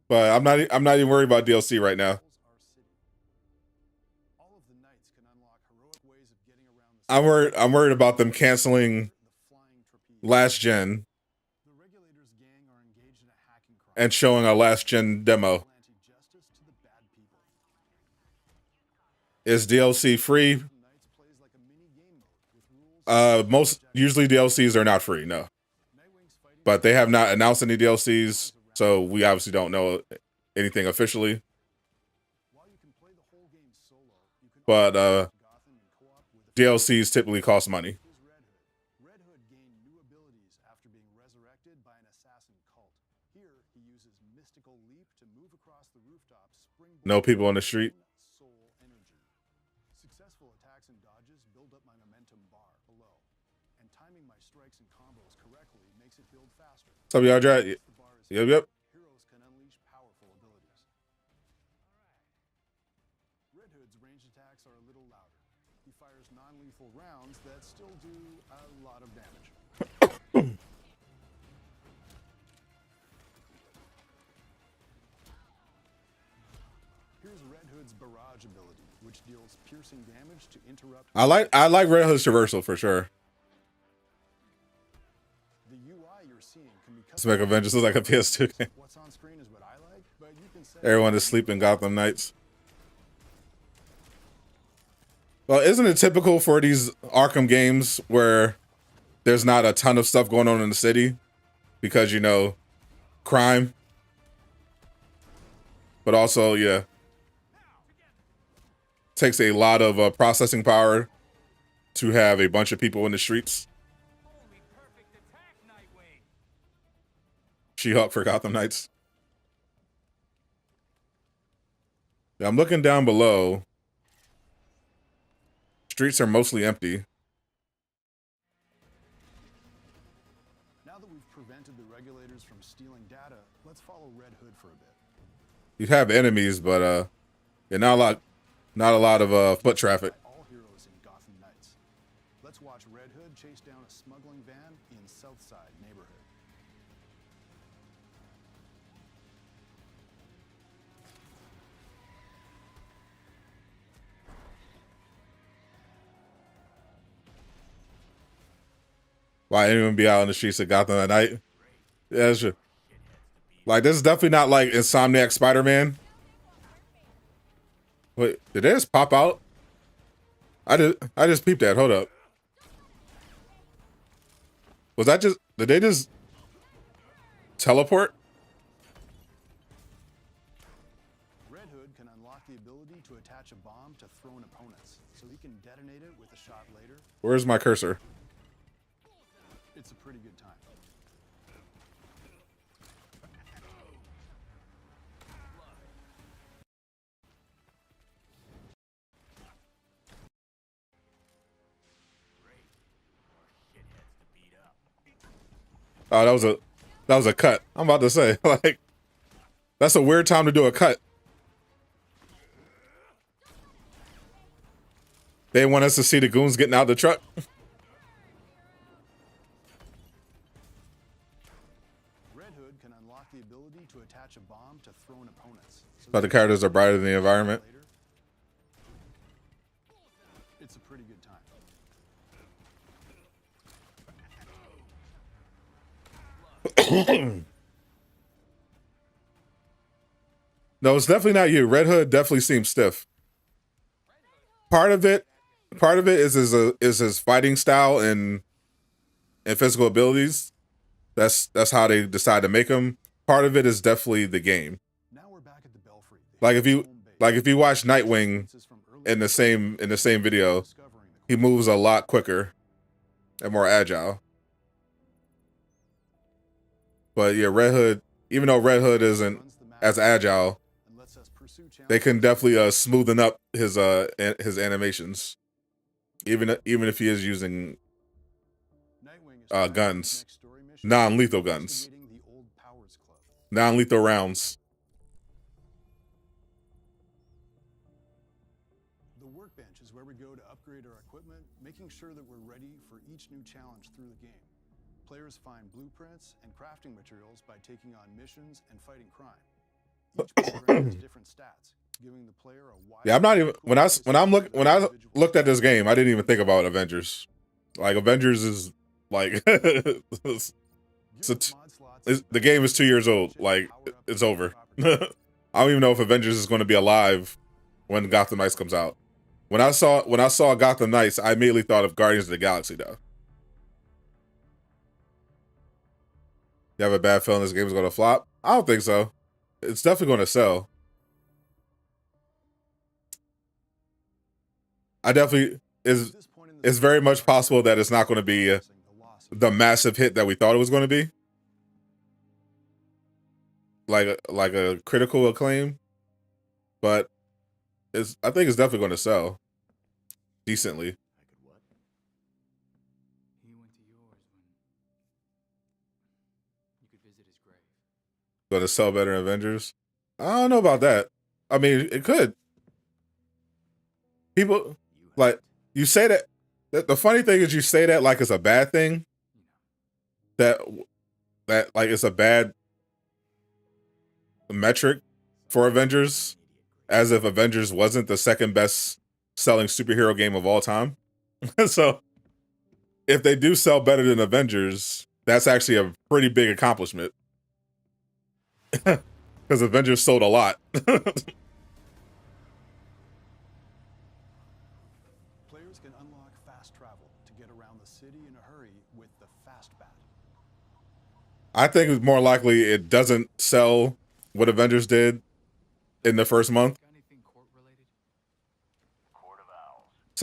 but I'm not even worried about DLC right now. I'm worried about them canceling last gen and showing a last gen demo. Is DLC free? Usually DLCs are not free, no. But they have not announced any DLCs, so we obviously don't know anything officially. But DLCs typically cost money. Red Hood gained new abilities after being resurrected by an assassin cult. Here, he uses mystical leap to move across the rooftops. No people on the street. Soul energy. Successful attacks and dodges build up my momentum bar below, and timing my strikes and combos correctly makes it build faster. So y'all Yep. Heroes can unleash powerful abilities. Red Hood's ranged attacks are a little louder. He fires non-lethal rounds that still do a lot of damage. Here's Red Hood's barrage ability, which deals piercing damage to interrupt. I like Red Hood's traversal for sure. The UI you're seeing can be Let's make Avengers look like a PS2 game. What's on screen is what I like, but you can set Everyone is sleeping Gotham Knights. Well, isn't it typical for these Arkham games where there's not a ton of stuff going on in the city because, you know, crime? But also, yeah. takes a lot of processing power to have a bunch of people in the streets. She-Hulk for Gotham Knights. Now I'm looking down below. Streets are mostly empty. Now that we've prevented the regulators from stealing data, let's follow Red Hood for a bit. You have enemies, but yeah, not a lot of foot traffic. All heroes in Gotham Knights. Let's watch Red Hood chase down a smuggling van in Southside neighborhood. Why anyone be out on the streets of Gotham at night? Yeah, that's true. Like, this is definitely not like Insomniac Spider-Man. Wait, did they just pop out? I just peeped that. Hold up. Was that just, did they just teleport? Red Hood can unlock the ability to attach a bomb to thrown opponents, so he can detonate it with a shot later. Where's my cursor? It's a pretty good time. Oh, that was a cut. I'm about to say, like, that's a weird time to do a cut. They want us to see the goons getting out of the truck. Red Hood can unlock the ability to attach a bomb to thrown opponents. So But the characters are brighter than the environment. it's a pretty good time. No, it's definitely not you. Red Hood definitely seems stiff. Part of it is his fighting style and physical abilities. That's how they decide to make him. Part of it is definitely the game. Now we're back at the Belfry. Like if you watch Nightwing in the same video, he moves a lot quicker and more agile. But yeah, Red Hood, even though Red Hood isn't as agile, they can definitely smoothen up his animations, even if he is using guns, non-lethal guns, non-lethal rounds. The workbench is where we go to upgrade our equipment, making sure that we're ready for each new challenge through the game. Players find blueprints and crafting materials by taking on missions and fighting crime. Each program has different stats, giving the player a wide. Yeah, I'm not even when I looked at this game, I didn't even think about Avengers. Like Avengers is like the game is 2 years old. Like it's over. I don't even know if Avengers is going to be alive when Gotham Knights comes out. When I saw Gotham Knights, I immediately thought of Guardians of the Galaxy though. You have a bad feeling this game is going to flop? I don't think so. It's definitely going to sell. It's very much possible that it's not going to be the massive hit that we thought it was going to be. Like a critical acclaim. But I think it's definitely going to sell decently. Going to sell better than Avengers? I don't know about that. I mean, it could. People, like, you say that. The funny thing is you say that like it's a bad thing. That like it's a bad metric for Avengers. As if Avengers wasn't the second best selling superhero game of all time. So, if they do sell better than Avengers, that's actually a pretty big accomplishment. Because Avengers sold a lot. Players can unlock fast travel to get around the city in a hurry with the Fast Bat. I think it's more likely it doesn't sell what Avengers did in the first month.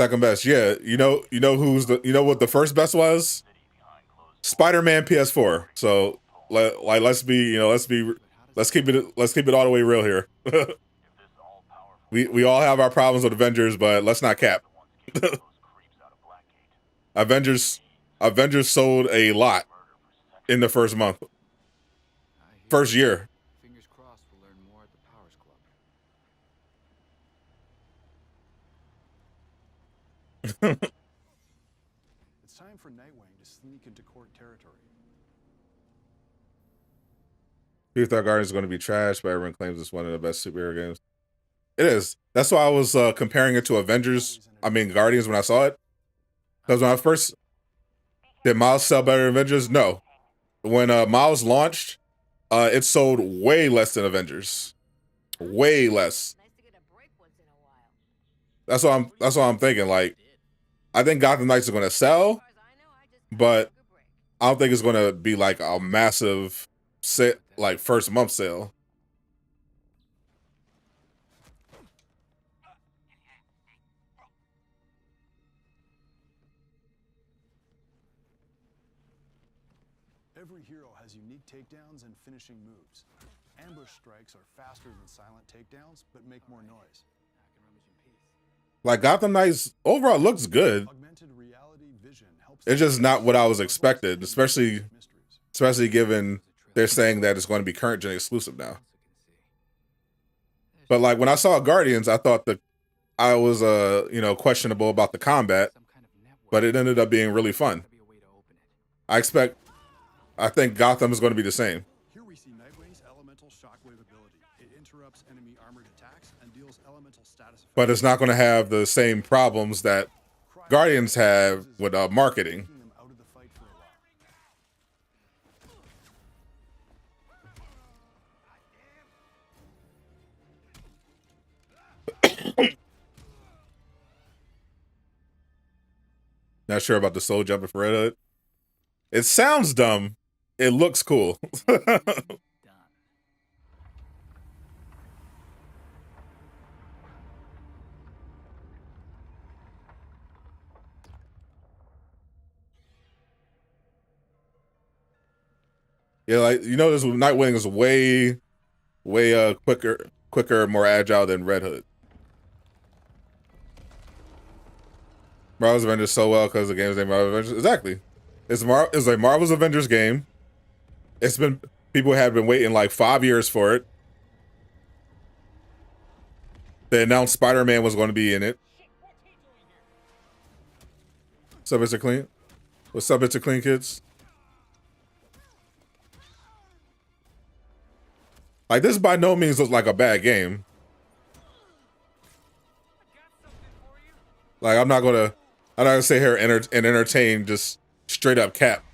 Second best, yeah. You know who's the, you know what the first best was? Spider-Man PS4. So let's keep it all the way real here. we all have our problems with Avengers, but let's not cap. Avengers sold a lot in the first month. First year. Fingers crossed we'll learn more at the Powers Club. It's time for Nightwing to sneak into court territory. People thought Guardians is going to be trash, but everyone claims it's one of the best superhero games. It is. That's why I was comparing it to Guardians when I saw it. Because when I first... Did Miles sell better than Avengers? No. When Miles launched, it sold way less than Avengers. Way less. That's what I'm thinking. Like, I think Gotham Knights are going to sell, but I don't think it's going to be like a massive first month sale. Every hero has unique takedowns and finishing moves. Ambush strikes are faster than silent takedowns, but make more noise. Like, Gotham Knights overall looks good. It's just not what I was expected, especially given they're saying that it's going to be current gen exclusive now. But like when I saw Guardians, I thought that I was questionable about the combat, but it ended up being really fun. I think Gotham is going to be the same. Here we see Nightwing's elemental shockwave ability. It interrupts enemy armored attacks and deals elemental status. But it's not going to have the same problems that Guardians have with marketing. Not sure about the soul jumping for Red Hood. It sounds dumb. It looks cool. Yeah, like, this Nightwing is way quicker, more agile than Red Hood. Marvel's Avengers so well because the game's named Marvel's Avengers. Exactly. It's a Marvel's Avengers game. People have been waiting like 5 years for it. They announced Spider-Man was going to be in it. What's up, Mr. Clean? What's up, Mr. Clean Kids? Like, this by no means looks like a bad game. Like, I'm not gonna sit here and entertain just straight up cap.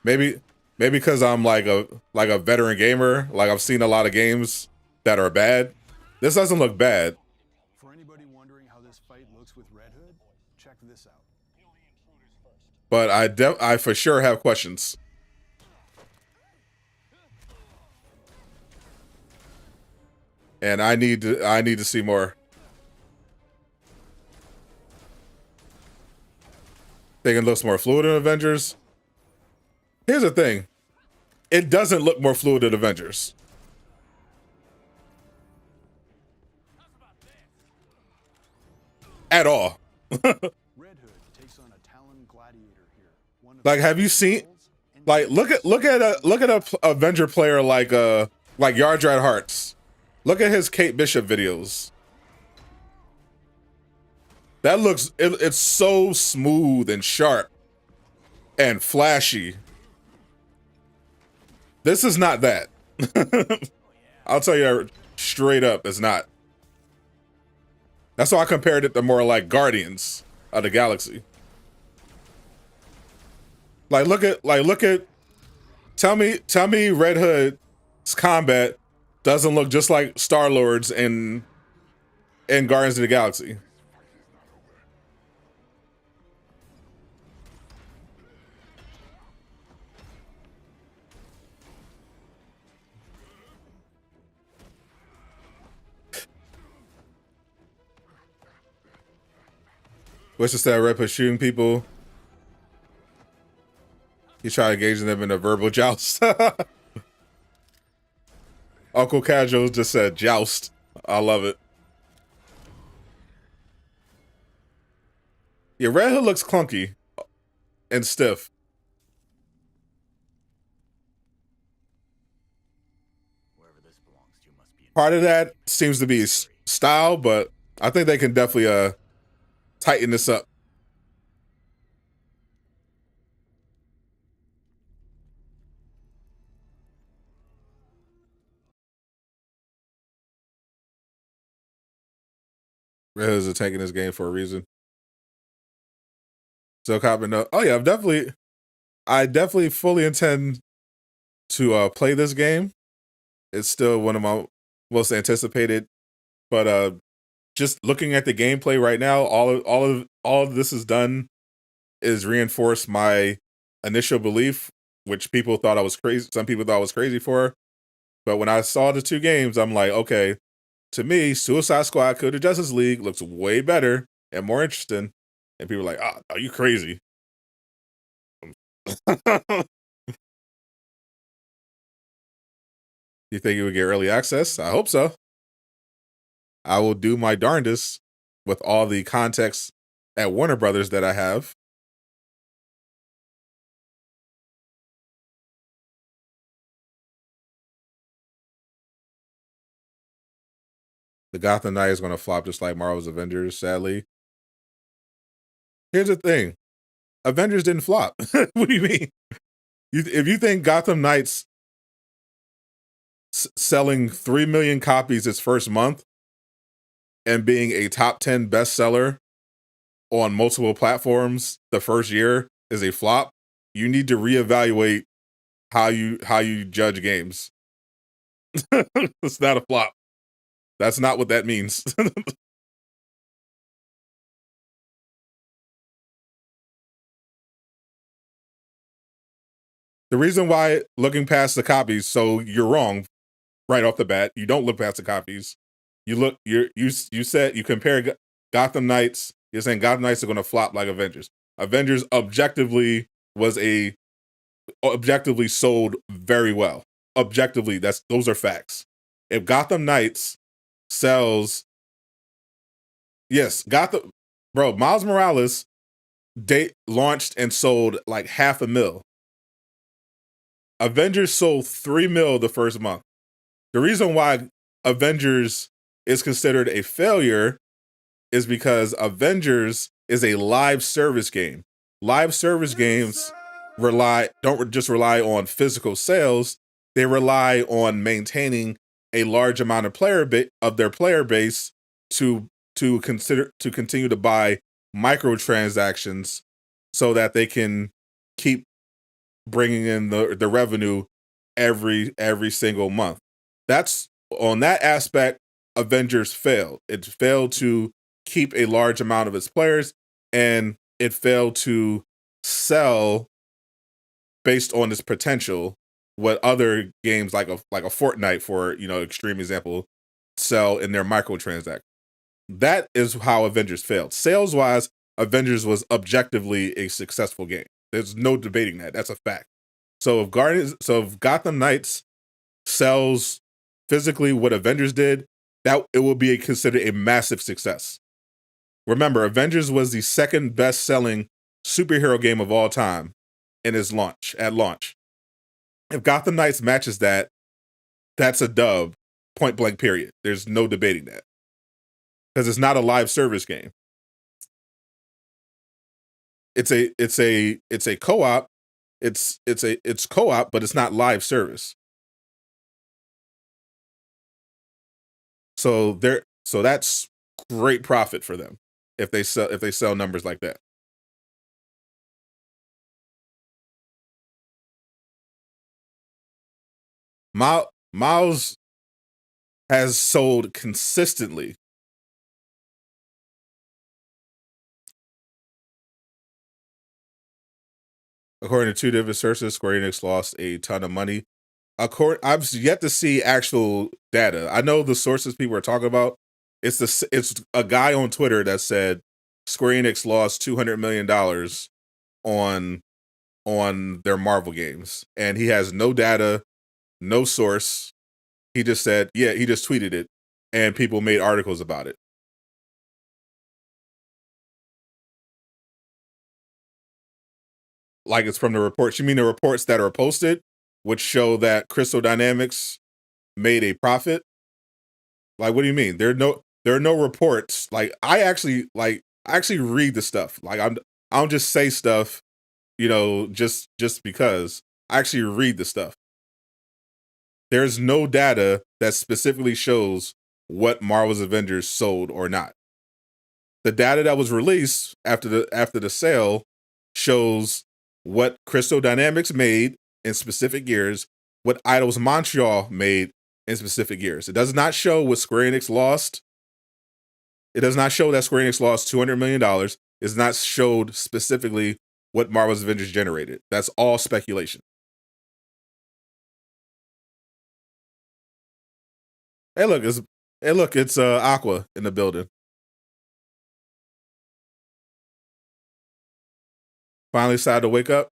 Maybe because I'm like a veteran gamer, like I've seen a lot of games that are bad. This doesn't look bad. For anybody wondering how this fight looks with Red Hood, check this out. But I for sure have questions. And I need to see more. Think it looks more fluid than Avengers. Here's the thing. It doesn't look more fluid than Avengers. At all. Red Hood takes on a Talon gladiator here. Like, have you seen? Like, look at a Avenger player like Yardrat Hearts. Look at his Kate Bishop videos. That looks, it's so smooth and sharp and flashy. This is not that. I'll tell you straight up, it's not. That's why I compared it to more like Guardians of the Galaxy. Look at tell me Red Hood's combat doesn't look just like Star-Lord's in Guardians of the Galaxy. What's instead of Red Hood shooting people? He tried engaging them in a verbal joust. Uncle Casual just said joust. I love it. Yeah, Red Hood looks clunky and stiff. Part of that seems to be style, but I think they can definitely tighten this up. Red Hoods are taking this game for a reason. So Coppin, oh yeah, I definitely fully intend to play this game. It's still one of my most anticipated, but just looking at the gameplay right now, all of this is done is reinforce my initial belief, which people thought I was crazy. Some people thought I was crazy for, but when I saw the two games, I'm like, okay, to me, Suicide Squad Code of Justice League looks way better and more interesting. And people are like, oh, are you crazy? You think it would get early access? I hope so. I will do my darndest with all the context at Warner Brothers that I have. The Gotham Knight is going to flop just like Marvel's Avengers, sadly. Here's the thing. Avengers didn't flop. What do you mean? If you think Gotham Knights selling 3 million copies its first month and being a top 10 bestseller on multiple platforms the first year is a flop, you need to reevaluate how you judge games. It's not a flop. That's not what that means. The reason why looking past the copies, so you're wrong right off the bat. You don't look past the copies. You said you compare Gotham Knights. You're saying Gotham Knights are going to flop like Avengers. Avengers objectively sold very well. Objectively, those are facts. If Gotham Knights sells, yes, Miles Morales launched and sold like 500,000. Avengers sold 3 mil the first month. The reason why Avengers is considered a failure is because Avengers is a live service game. Live service games don't just rely on physical sales. They rely on maintaining a large amount of their player base to continue to buy microtransactions so that they can keep bringing in the revenue every single month. That's on that aspect. Avengers failed. It failed to keep a large amount of its players, and it failed to sell based on its potential. What other games like a Fortnite, for extreme example, sell in their microtransactions. That is how Avengers failed. Sales wise, Avengers was objectively a successful game. There's no debating that. That's a fact. So if Gotham Knights sells physically what Avengers did, that it will be considered a massive success. Remember, Avengers was the second best-selling superhero game of all time in its launch. If Gotham Knights matches that, that's a dub, point blank period. There's no debating that. Because it's not a live service game. It's a co-op. It's co-op, but it's not live service. So that's great profit for them if they sell numbers like that. Miles has sold consistently. According to two different sources, Square Enix lost a ton of money. I've yet to see actual data. I know the sources people are talking about. It's a guy on Twitter that said Square Enix lost $200 million on their Marvel games, and he has no data, no source. He just said, yeah, he just tweeted it, and people made articles about it. Like it's from the reports. You mean the reports that are posted, which show that Crystal Dynamics made a profit? Like, what do you mean? There are no reports. Like, I actually read the stuff. Like, I don't just say stuff, just because. I actually read the stuff. There's no data that specifically shows what Marvel's Avengers sold or not. The data that was released after the sale shows what Crystal Dynamics made in specific years, what Eidos Montreal made in specific years. It does not show what Square Enix lost. It does not show that Square Enix lost $200 million. It's not showed specifically what Marvel's Avengers generated. That's all speculation. Hey, look, it's Aqua in the building. Finally decided to wake up.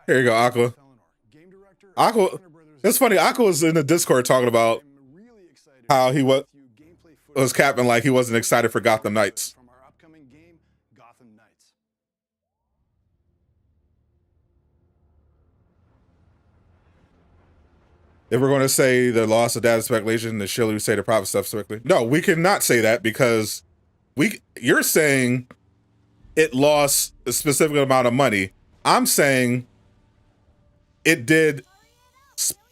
Here you go, Aqua. Aqua, it's funny. Aqua was in the Discord talking about how he was capping like he wasn't excited for Gotham Knights. From our upcoming game, Gotham Knights. If we're going to say the loss of data speculation, then surely we say the profit stuff specifically. No, we cannot say that because you're saying it lost a specific amount of money. I'm saying it did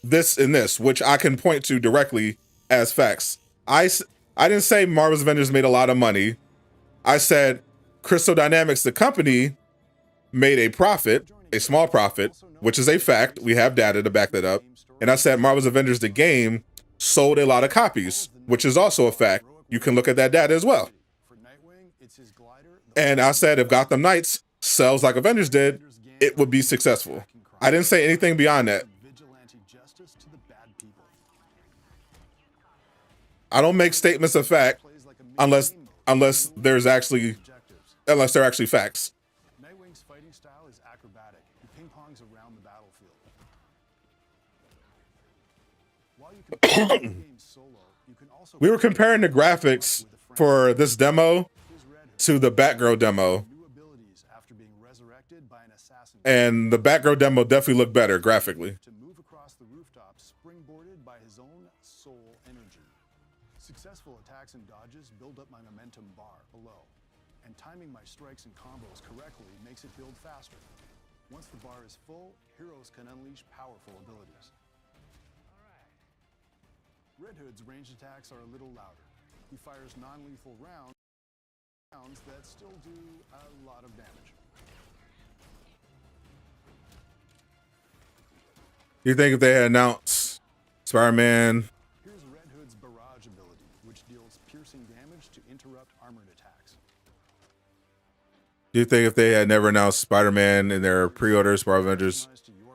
this and this, which I can point to directly as facts. I didn't say Marvel's Avengers made a lot of money. I said Crystal Dynamics, the company, made a profit, a small profit, which is a fact. We have data to back that up. And I said Marvel's Avengers, the game, sold a lot of copies, which is also a fact. You can look at that data as well. And I said if Gotham Knights sells like Avengers did, it would be successful. I didn't say anything beyond that. I don't make statements of fact unless they're actually facts. Nightwing's fighting style is acrobatic. He ping-pongs around the battlefield. While you can play the game solo, you can also We were comparing the graphics for this demo to the Batgirl demo. And the Batgirl demo definitely looked better graphically. To move across the rooftop, springboarded by his own soul energy. Successful attacks and dodges build up my momentum bar below, and timing my strikes and combos correctly makes it build faster. Once the bar is full, heroes can unleash powerful abilities. Red Hood's ranged attacks are a little louder. He fires non-lethal rounds that still do a lot of damage. You think if they had announced Spider-Man? Here's Red Hood's barrage ability, which deals piercing damage to interrupt armored attacks. Do you think if they had never announced Spider-Man in their pre-orders for Avengers,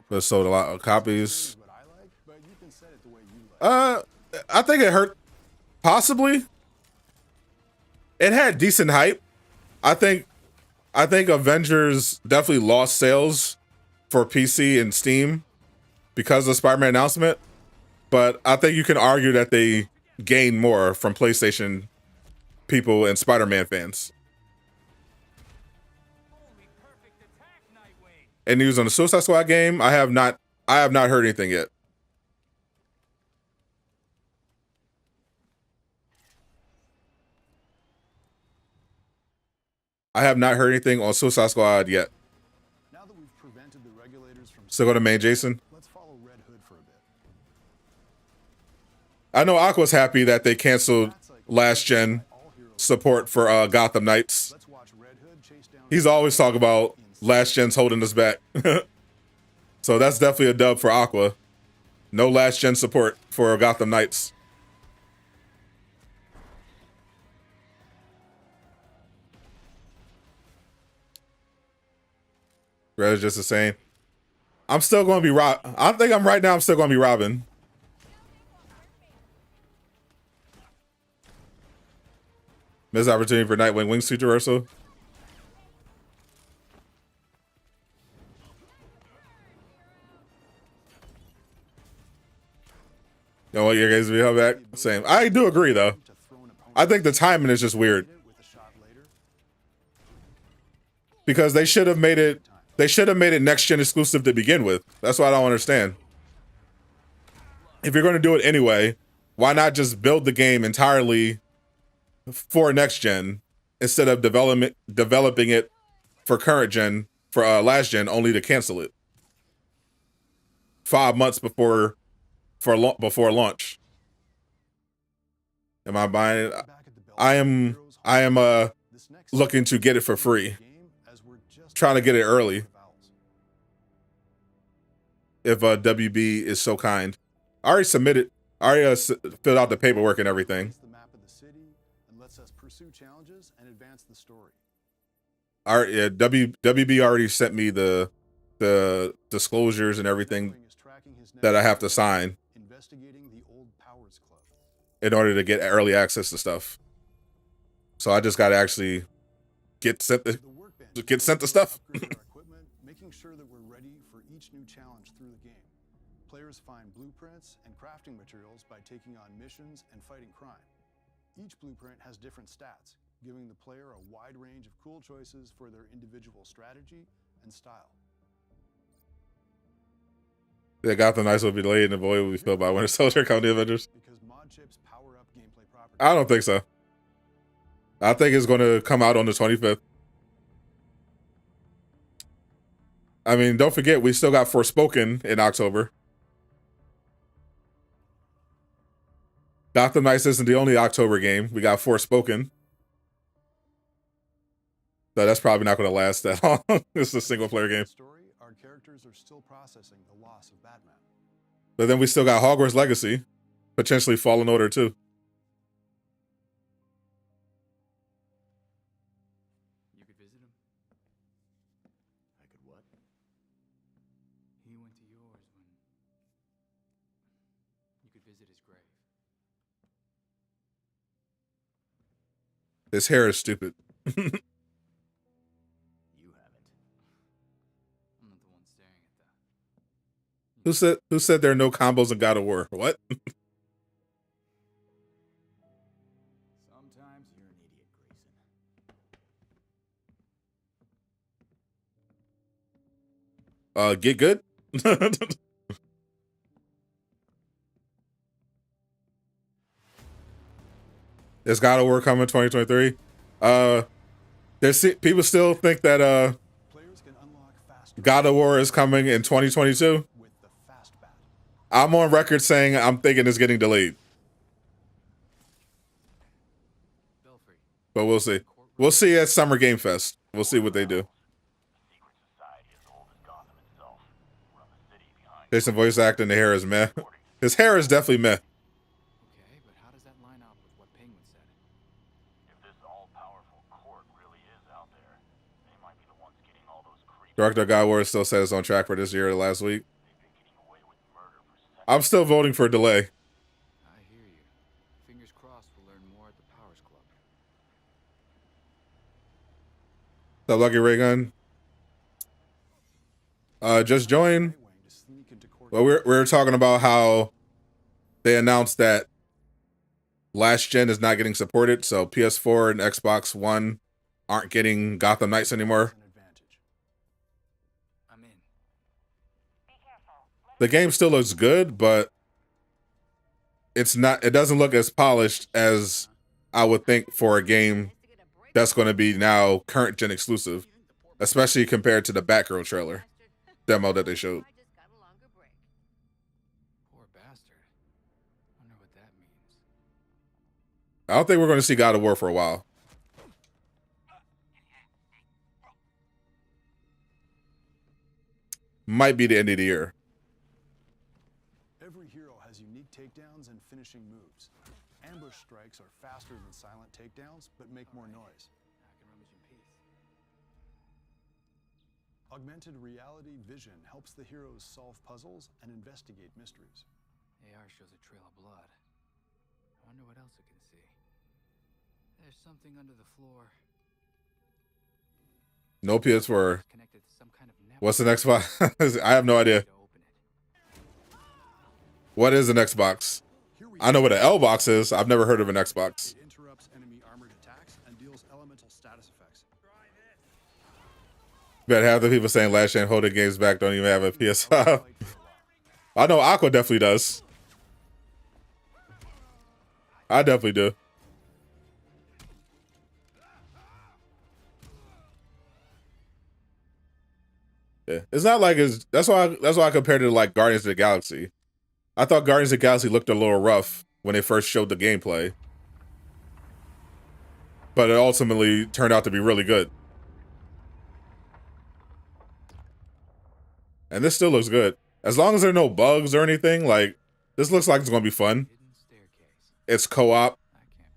would have sold a lot of copies? I think it hurt. Possibly. It had decent hype. I think Avengers definitely lost sales for PC and Steam because of the Spider-Man announcement, but I think you can argue that they gained more from PlayStation people and Spider-Man fans. And news on the Suicide Squad game, I have not heard anything yet. I have not heard anything on Suicide Squad yet. Now that we've prevented the regulators from Still go to main Jason. Let's follow Red Hood for a bit. I know Aqua's happy that they canceled last gen support for Gotham Knights. He's always talking about last gen's holding us back. So that's definitely a dub for Aqua. No last gen support for Gotham Knights. Red is just the same. I'm still going to be Rob. I think I'm right now. I'm still going to be Robin. Missed opportunity for Nightwing wingsuit traversal. Don't want your guys to be held back. Same. I do agree though. I think the timing is just weird. Because they should have made it. They should have made it next gen exclusive to begin with. That's what I don't understand. If you're going to do it anyway, why not just build the game entirely for next gen instead of developing it for current gen, for last gen, only to cancel it 5 months before launch. Am I buying it? I am looking to get it for free. Trying to get it early. If WB is so kind. I already submitted. I already filled out the paperwork and everything. Yeah, WB already sent me the disclosures and everything that I have to sign in order to get early access to stuff. So I just got to actually get sent the stuff. Making sure that we're ready for each new challenge through the game. Players find blueprints and crafting materials by taking on missions and fighting crime. Each blueprint has different stats, giving the player a wide range of cool choices for their individual strategy and style. Yeah, Gotham Knights will be delayed and the void will be filled by Winter Soldier coming to Avengers. I don't think so. I think it's going to come out on the 25th. I mean, don't forget, we still got Forspoken in October. Gotham Knights isn't the only October game. We got Forspoken. So that's probably not going to last that long. It's a single-player game. Our characters are still processing the loss of Batman. But then we still got Hogwarts Legacy. Potentially Fallen Order, too. You could visit him. I could what? He went to yours when... You could visit his grave. His hair is stupid. You haven't. I'm not the one staring at that. Who said there are no combos in God of War? What? Sometimes you're an idiot, Grayson. Get good? Is God of War coming 2023? People still think that God of War is coming in 2022. I'm on record saying I'm thinking it's getting delayed. Belfry. But we'll see. We'll see at Summer Game Fest. We'll see what they do. Jason voice acting, the hair is meh. His hair is definitely meh. Okay, but how does that line up with what Penguin said? If this all-powerful court really is out there, they might be the ones getting all those creeps. Director of God of War still said it's on track for this year or last week. I'm still voting for a delay. I hear you. Fingers crossed we'll learn more at the Powers Club. The Lucky Ray Gun. Just join. Well, we're talking about how they announced that last gen is not getting supported, so PS4 and Xbox One aren't getting Gotham Knights anymore. I'm in. The game still looks good, but it's not. It doesn't look as polished as I would think for a game that's going to be now current gen exclusive, especially compared to the Batgirl trailer demo that they showed. Poor bastard. Wonder what that means. I don't think we're going to see God of War for a while. Might be the end of the year. Every hero has unique takedowns and finishing moves. Ambush strikes are faster than silent takedowns, but make more noise. I can rummage in peace. Augmented reality vision helps the heroes solve puzzles and investigate mysteries. AR shows a trail of blood. I wonder what else it can see. There's something under the floor. No PS4. Connected to some kind of network. What's the next box? I have no idea. What is an Xbox? I know what an L box is. I've never heard of an Xbox. It interrupts enemy armored attacks and deals elemental status effects. Bet half the people saying last gen holding games back don't even have a PS5. I know Aqua definitely does. I definitely do. Yeah, it's not like it's. That's why I compared it to like Guardians of the Galaxy. I thought Guardians of the Galaxy looked a little rough when they first showed the gameplay, but it ultimately turned out to be really good. And this still looks good. As long as there are no bugs or anything, like, this looks like it's going to be fun. It's co-op.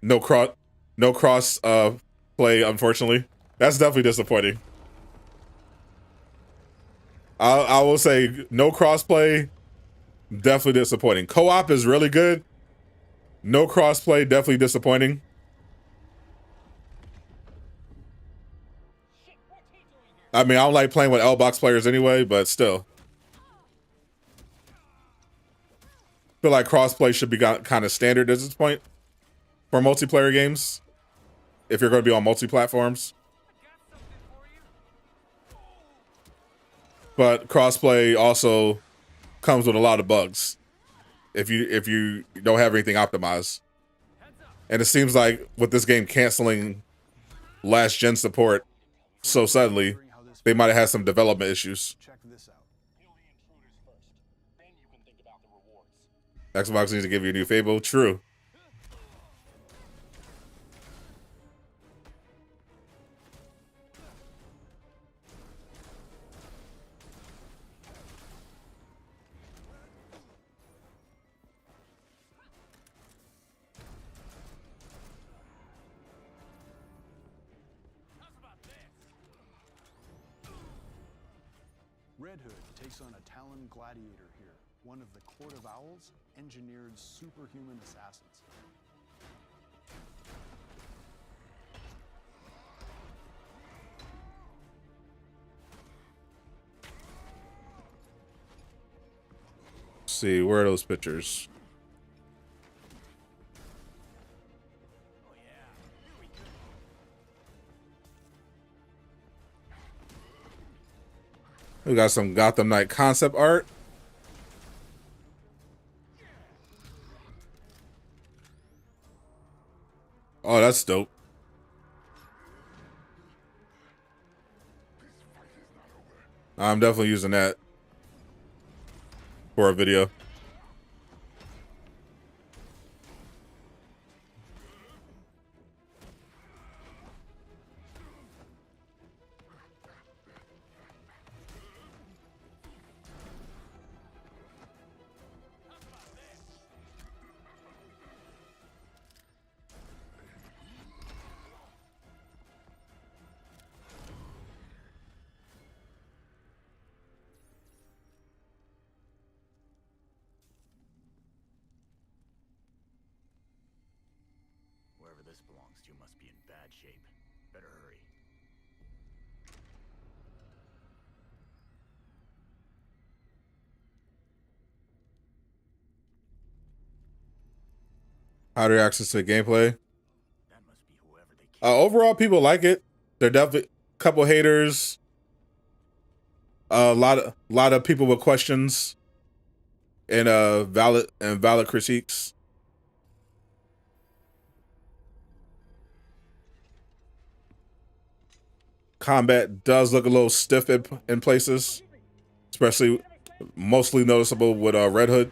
No cross play, unfortunately. That's definitely disappointing. I will say no crossplay, definitely disappointing. Co-op is really good. No crossplay, definitely disappointing. I mean, I don't like playing with L-box players anyway, but still. I feel like crossplay should be kind of standard at this point for multiplayer games, if you're going to be on multi-platforms. But crossplay also comes with a lot of bugs if you don't have anything optimized. And it seems like with this game canceling last gen support so suddenly, they might have had some development issues. Check this out. Xbox needs to give you a new Fable. True. Red Hood takes on a Talon gladiator here, one of the Court of Owls' engineered superhuman assassins. Let's see, where are those pictures? We got some Gotham Knight concept art. Oh, that's dope. I'm definitely using that for a video. Wherever this belongs to must be in bad shape. Better hurry. How to access to the gameplay. Overall, people like it. There are definitely a couple haters. A lot of people with questions and valid critiques. Combat does look a little stiff in places, especially mostly noticeable with Red Hood.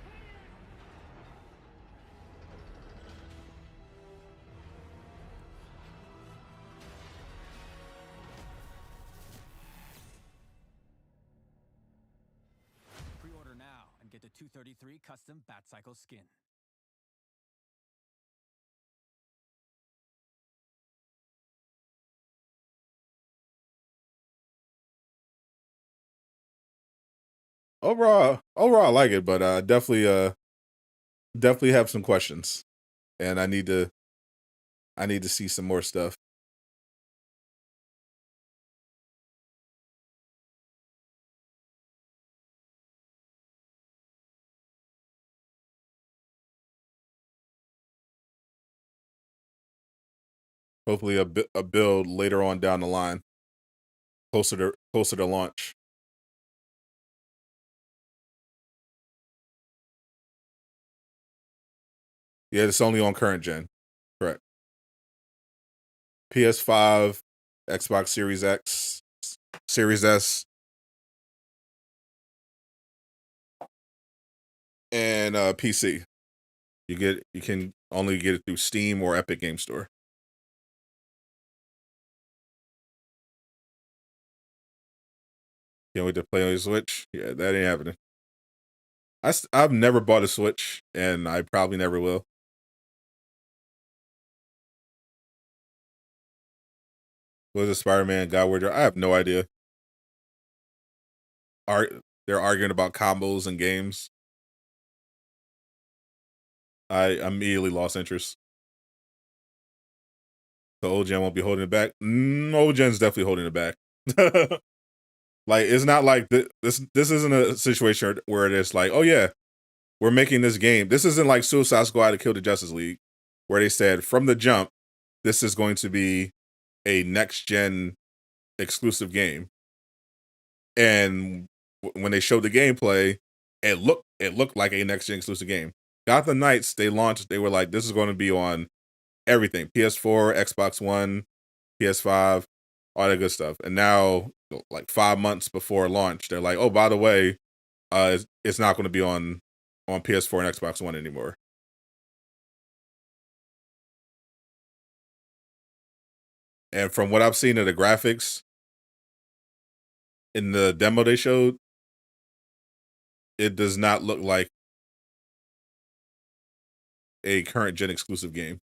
Pre-order now and get the 233 custom Batcycle skin. overall, I like it, but definitely have some questions, and I need to see some more stuff. Hopefully, a build later on down the line, closer to launch. Yeah, it's only on current gen. Correct. PS5, Xbox Series X, Series S, and PC. You can only get it through Steam or Epic Game Store. Can't wait to play on your Switch. Yeah, that ain't happening. I've never bought a Switch, and I probably never will. Was it Spider-Man God Warrior? I have no idea. They're arguing about combos and games. I immediately lost interest. The old gen won't be holding it back. Old gen's definitely holding it back. Like, it's not like this isn't a situation where it's like, oh yeah, we're making this game. This isn't like Suicide Squad to Kill the Justice League, where they said from the jump, this is going to be a next gen exclusive game. And when they showed the gameplay, it looked like a next gen exclusive game. Gotham Knights, they were like, this is going to be on everything: PS4, Xbox One, PS5, all that good stuff. And now, like 5 months before launch, they're like, oh, by the way, it's not going to be on PS4 and Xbox One anymore. And from what I've seen of the graphics in the demo they showed, it does not look like a current gen exclusive game.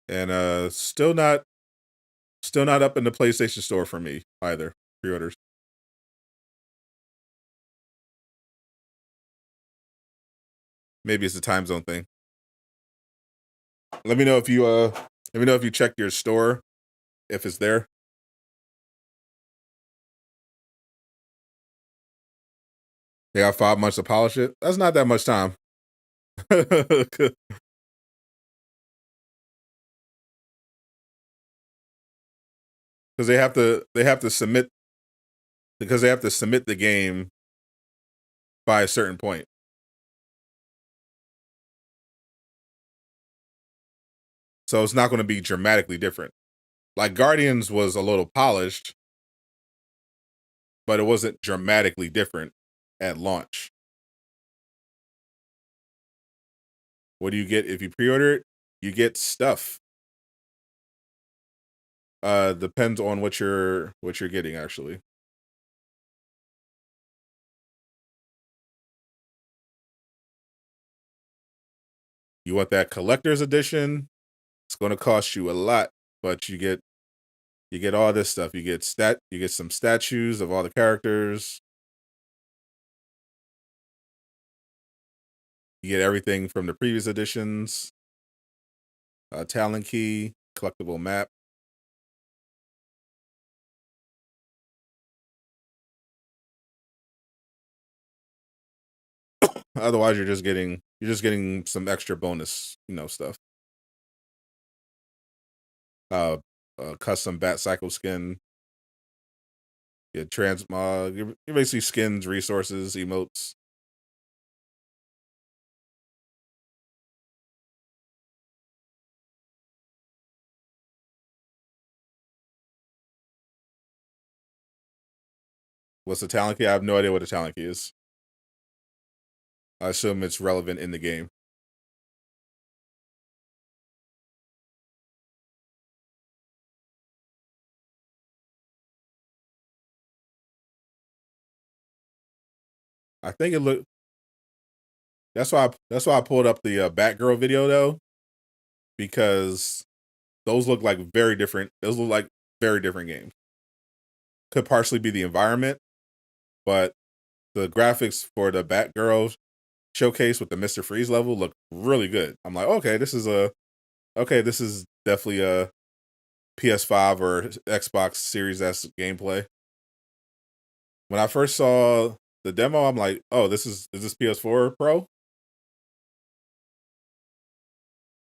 And still not up in the PlayStation Store for me either. Pre-orders. Maybe it's a time zone thing. Let me know if you checked your store, if it's there. They got 5 months to polish it. That's not that much time. Because they have to submit the game by a certain point. So it's not going to be dramatically different. Like Guardians was a little polished, but it wasn't dramatically different at launch. What do you get if you pre-order it? You get stuff. Depends on what you're getting, actually. You want that collector's edition? It's going to cost you a lot, but you get all this stuff. You get some statues of all the characters. You get everything from the previous editions. Talent key, collectible map. Otherwise, you're just getting some extra bonus, stuff. Custom Bat Cycle skin. Yeah, you're basically skins, resources, emotes. What's the talent key? I have no idea what the talent key is. I assume it's relevant in the game. I think it looked. That's why I pulled up the Batgirl video though, because those look like very different. Those look like very different games. Could partially be the environment, but the graphics for the Batgirl showcase with the Mr. Freeze level look really good. I'm like, okay, this is definitely a PS5 or Xbox Series S gameplay. When I first saw the demo, I'm like, oh, is this PS4 Pro?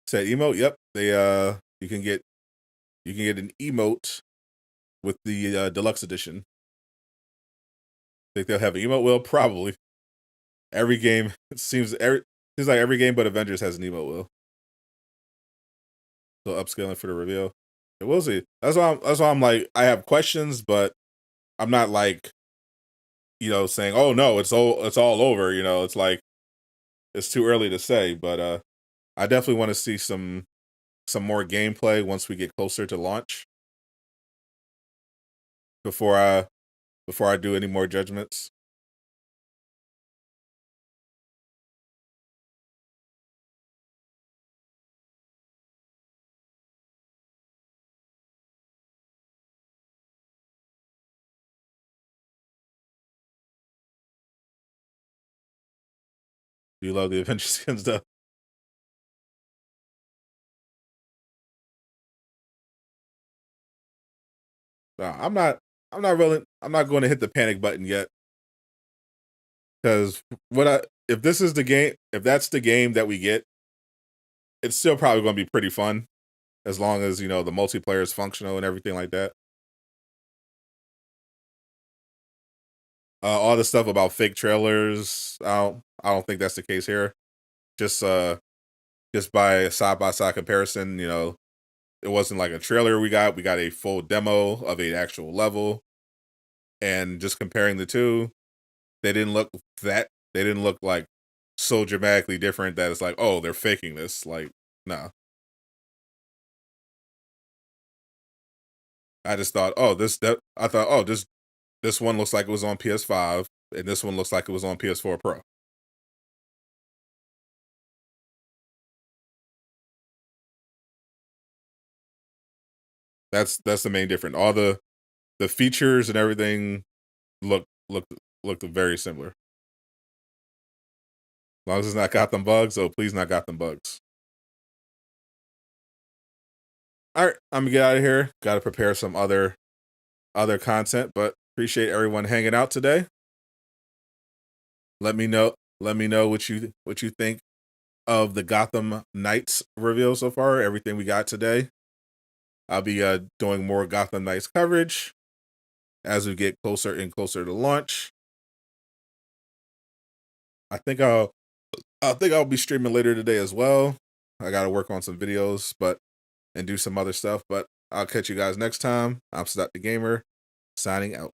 Said emote, yep. They you can get an emote with the deluxe edition. Think they'll have an emote wheel? Probably. Every game seems like every game but Avengers has an emote wheel. So upscaling for the reveal. We'll see. That's why I'm like, I have questions, but I'm not like, saying, oh no, it's all over. It's like it's too early to say, but I definitely want to see some more gameplay once we get closer to launch. Before I do any more judgments. Do you love the Avengers skin stuff? No, I'm not going to hit the panic button yet. Because if that's the game that we get, it's still probably going to be pretty fun, as long as the multiplayer is functional and everything like that. All the stuff about fake trailers, I don't think that's the case here. Just by a side-by-side comparison, it wasn't like a trailer we got a full demo of an actual level. And just comparing the two, they didn't look like so dramatically different that it's like, oh, they're faking this. Like, no. I just thought, this one looks like it was on PS5, and this one looks like it was on PS4 Pro. That's the main difference. All the features and everything look very similar. As long as it's not got them bugs, please not got them bugs. All right, I'm gonna get out of here. Got to prepare some other content, but appreciate everyone hanging out today. Let me know what you think of the Gotham Knights reveal so far. Everything we got today. I'll be doing more Gotham Knights coverage as we get closer and closer to launch. I think I'll be streaming later today as well. I got to work on some videos, and do some other stuff. But I'll catch you guys next time. I'm Sadot the Gamer, signing out.